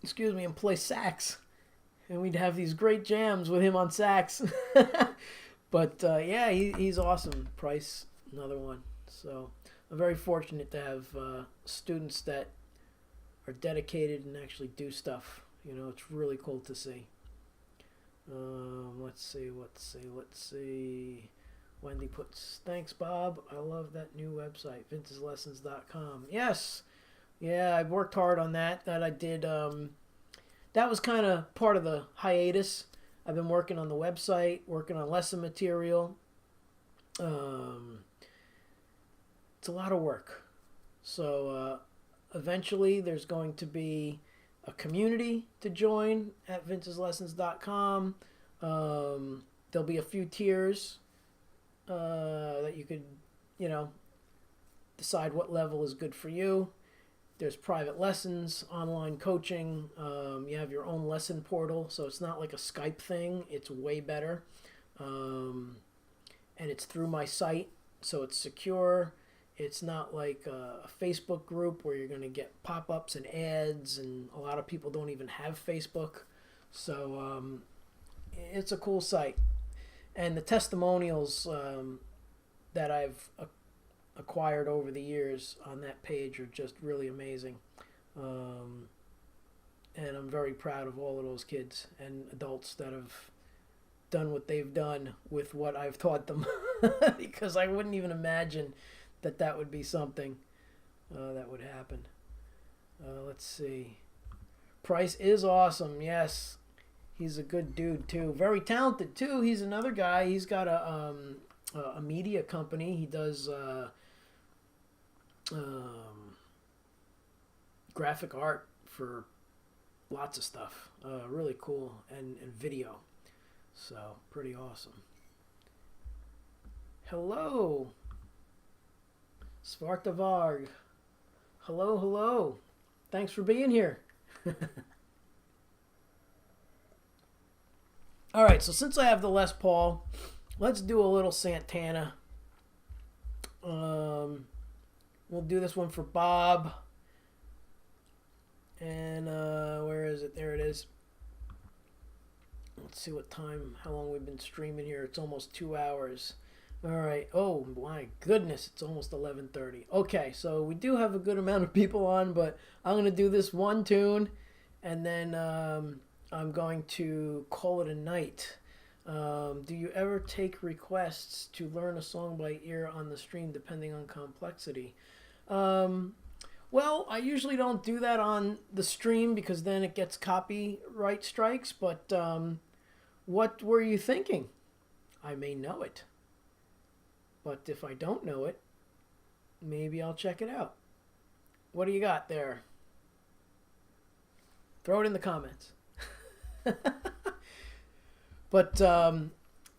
and play sax. And we'd have these great jams with him on sax. But, yeah, he's awesome. Price, another one. So I'm very fortunate to have students that are dedicated and actually do stuff. You know, it's really cool to see. Let's see. Wendy puts, thanks, Bob. I love that new website, vintagelessons.com. Yes, Yeah, I've worked hard on that. That I did. That was kind of part of the hiatus. I've been working on the website, working on lesson material. Um, it's a lot of work. So eventually, there's going to be a community to join at vinceslessons.com. There'll be a few tiers that you could, you know, decide what level is good for you. There's private lessons, online coaching. You have your own lesson portal, so it's not like a Skype thing. It's way better. And it's through my site, so it's secure. It's not like a Facebook group where you're going to get pop ups and ads, and a lot of people don't even have Facebook. So it's a cool site. And the testimonials that I've acquired over the years on that page are just really amazing. And I'm very proud of all of those kids and adults that have done what they've done with what I've taught them. Because I wouldn't even imagine that that would be something that would happen. Let's see. Price is awesome. Yes. He's a good dude too. Very talented too. He's another guy. He's got a media company. He does graphic art for lots of stuff. Really cool, and video. So pretty awesome. Hello, Svarta Varg. Hello, hello. Thanks for being here. All right, so since I have the Les Paul, let's do a little Santana. We'll do this one for Bob. And where is it? There it is. Let's see what time, how long we've been streaming here. It's almost 2 hours. All right. Oh, my goodness. It's almost 11:30. Okay, so we do have a good amount of people on, but I'm going to do this one tune, and then I'm going to call it a night. Do you ever take requests to learn a song by ear on the stream depending on complexity? Well, I usually don't do that on the stream because then it gets copyright strikes, but what were you thinking? I may know it. But if I don't know it, maybe I'll check it out. What do you got there? Throw it in the comments. But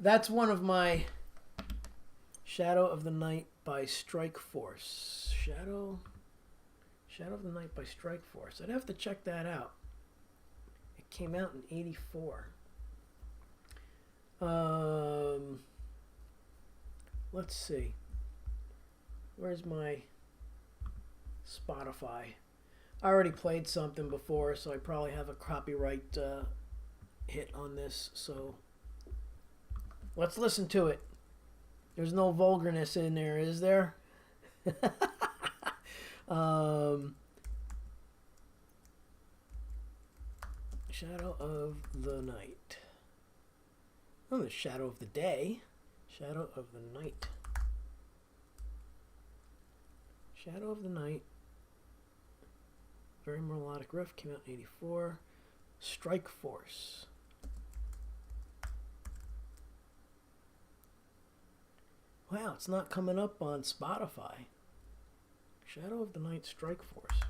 that's one of my Shadow of the Night by Strike Force. Shadow of the Night by Strike Force. I'd have to check that out. It came out in '84. Let's see. Where's my Spotify? I already played something before, so I probably have a copyright hit on this. So let's listen to it. There's no vulgarness in there, is there? Shadow of the Night. Oh, the Shadow of the Day. Shadow of the Night. Shadow of the Night. Very melodic riff. Came out in '84. Strike Force. Wow, it's not coming up on Spotify. Shadow of the Night, Strike Force.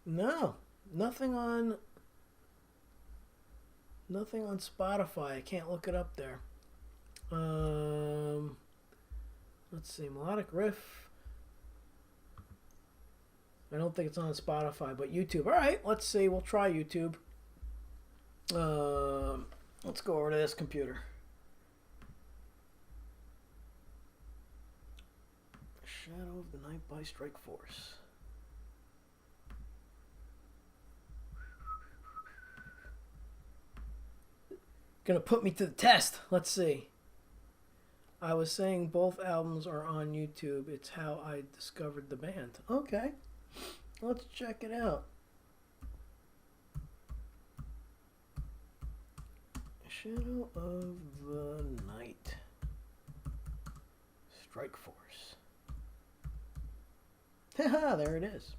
No, nothing on Spotify. I can't look it up there. Let's see, melodic riff. I don't think it's on Spotify, but YouTube. All right, let's see. We'll try YouTube. Let's go over to this computer. Shadow of the Night by Strike Force. Gonna put me to the test. Let's see. I was saying both albums are on YouTube. It's how I discovered the band. Okay. Let's check it out. Shadow of the Night. Strike Force. Haha, there it is.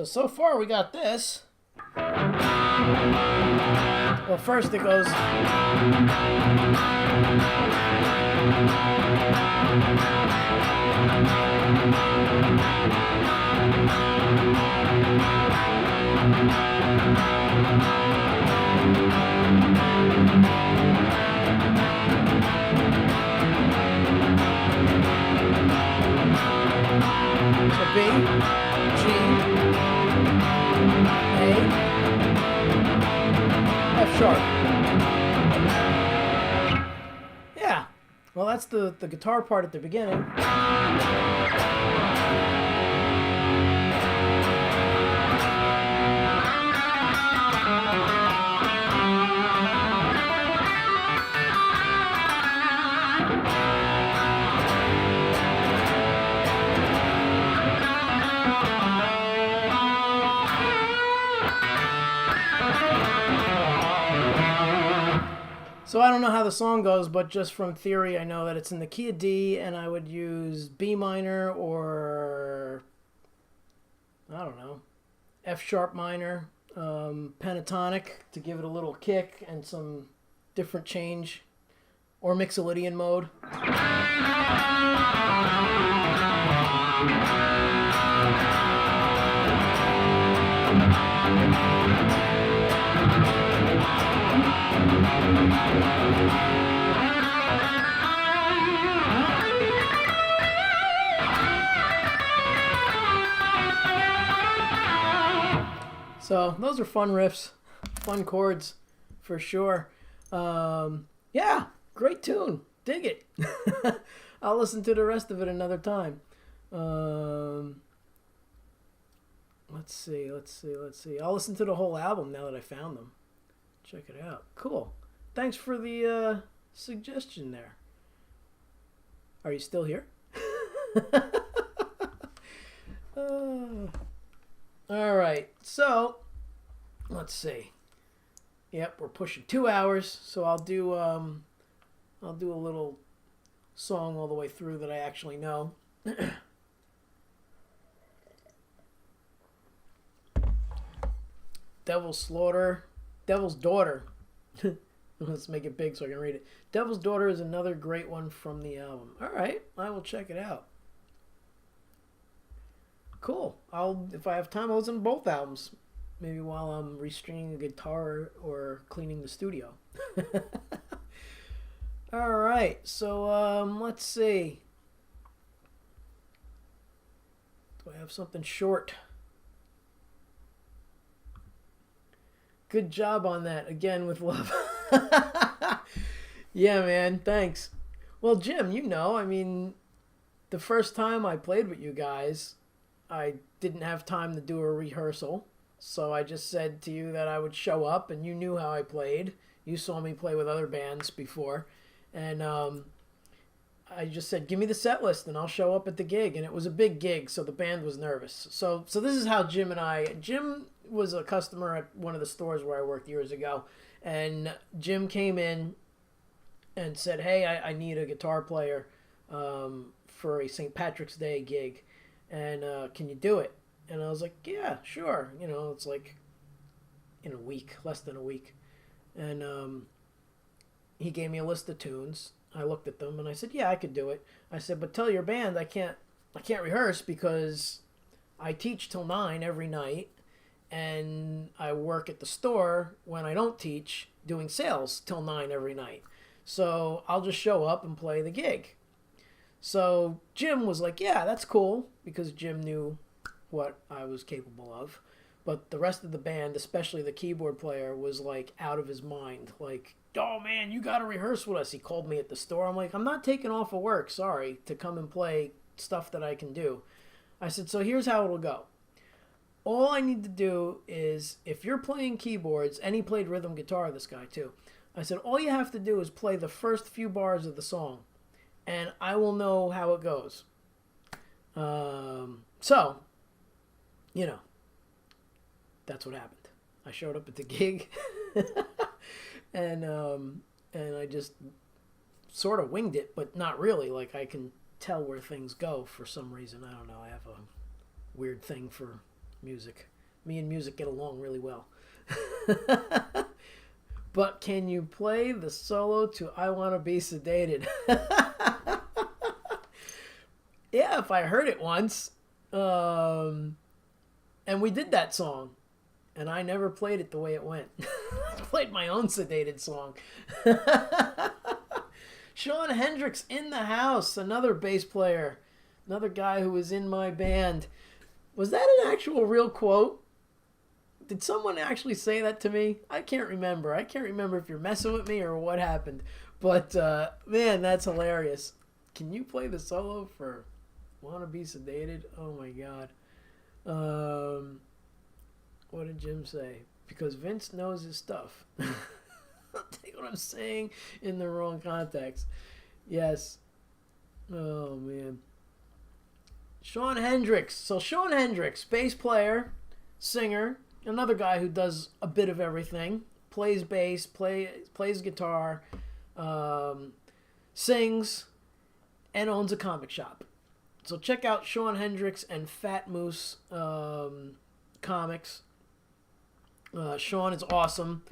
So far we got this. Well, first it goes. So B, G, F sharp. Yeah. Well, that's the guitar part at the beginning. So I don't know how the song goes, but just from theory, I know that it's in the key of D, and I would use B minor or, I don't know, F sharp minor, pentatonic to give it a little kick and some different change, or Mixolydian mode. So those are fun riffs, fun chords for sure. Yeah, great tune. Dig it. I'll listen to the rest of it another time. Let's see. I'll listen to the whole album now that I found them. Check it out. Cool. Thanks for the suggestion there. Are you still here? All right. So, let's see. Yep, we're pushing 2 hours. So I'll do a little song all the way through that I actually know. Devil's Daughter. Let's make it big so I can read it. Devil's Daughter is another great one from the album. All right, I will check it out. Cool. If I have time, I'll listen to both albums. Maybe while I'm restringing a guitar or cleaning the studio. All right, so let's see. Do I have something short? Good job on that. Again, with love. Yeah, man. Thanks. Well, Jim, the first time I played with you guys, I didn't have time to do a rehearsal. So I just said to you that I would show up, and you knew how I played. You saw me play with other bands before. And I just said, give me the set list, and I'll show up at the gig. And it was a big gig, so the band was nervous. So this is how Jim was a customer at one of the stores where I worked years ago. And Jim came in and said, hey, I need a guitar player for a St. Patrick's Day gig. And can you do it? And I was like, yeah, sure. It's like in a week, less than a week. And he gave me a list of tunes. I looked at them and I said, yeah, I could do it. I said, but tell your band I can't rehearse because I teach till 9 every night, and I work at the store when I don't teach, doing sales till 9 every night. So I'll just show up and play the gig. So Jim was like, yeah, that's cool, because Jim knew what I was capable of. But the rest of the band, especially the keyboard player, was like out of his mind. Like, oh man, you got to rehearse with us. He called me at the store. I'm like, I'm not taking off of work, sorry, to come and play stuff that I can do. I said, so here's how it'll go. All I need to do is, if you're playing keyboards, and he played rhythm guitar, this guy too. I said, all you have to do is play the first few bars of the song, and I will know how it goes. So, you know, that's what happened. I showed up at the gig, and I just sort of winged it, but not really. Like, I can tell where things go for some reason. I don't know. I have a weird thing for music. Me and music get along really well. But can you play the solo to I Wanna Be Sedated? Yeah, if I heard it once. And we did that song. And I never played it the way it went. I played my own sedated song. Sean Hendricks in the house. Another bass player. Another guy who was in my band. Was that an actual real quote? Did someone actually say that to me? I can't remember. I can't remember if you're messing with me or what happened. But, man, that's hilarious. Can you play the solo for Wanna Be Sedated? Oh, my God. What did Jim say? Because Vince knows his stuff. I'll tell you what I'm saying in the wrong context. Yes. Oh, man. Sean Hendricks. So Sean Hendricks, bass player, singer, another guy who does a bit of everything. Plays bass, plays guitar, sings, and owns a comic shop. So check out Sean Hendricks and Fat Moose comics. Sean is awesome.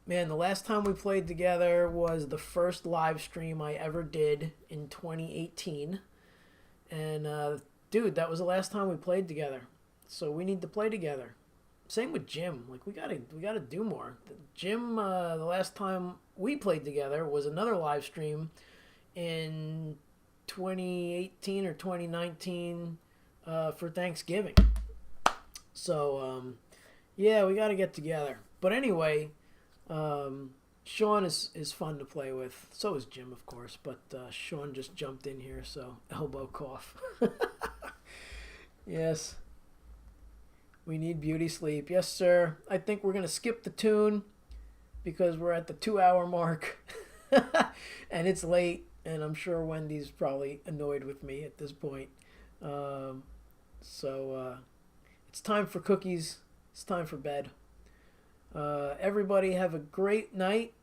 Man, the last time we played together was the first live stream I ever did in 2018. And, dude, that was the last time we played together. So we need to play together. Same with Jim. Like, we gotta do more. Jim, the last time we played together was another live stream in 2018 or 2019 for Thanksgiving. So, yeah, we gotta get together. But anyway... Sean is fun to play with. So is Jim, of course, but Sean just jumped in here, so elbow cough. Yes. We need beauty sleep. Yes, sir. I think we're going to skip the tune because we're at the 2-hour mark. And it's late, and I'm sure Wendy's probably annoyed with me at this point. So it's time for cookies. It's time for bed. Everybody have a great night.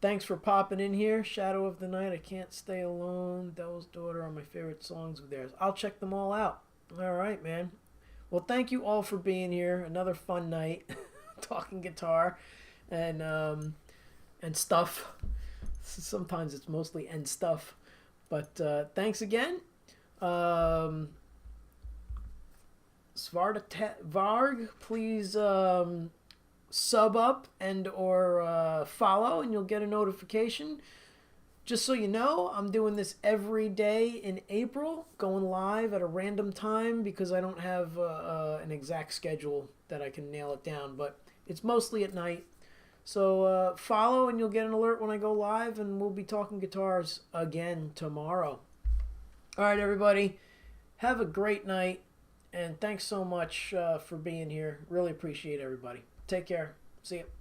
Thanks for popping in here. Shadow of the Night, I Can't Stay Alone, Devil's Daughter are my favorite songs of theirs. I'll check them all out. All right, man. Well, thank you all for being here. Another fun night talking guitar and stuff. Sometimes it's mostly and stuff. But thanks again. Svarta Varg, please sub up and or follow, and you'll get a notification. Just so you know, I'm doing this every day in April, going live at a random time because I don't have an exact schedule that I can nail it down, but it's mostly at night. So follow and you'll get an alert when I go live, and we'll be talking guitars again tomorrow. All right, everybody, have a great night. And thanks so much for being here. Really appreciate everybody. Take care. See you.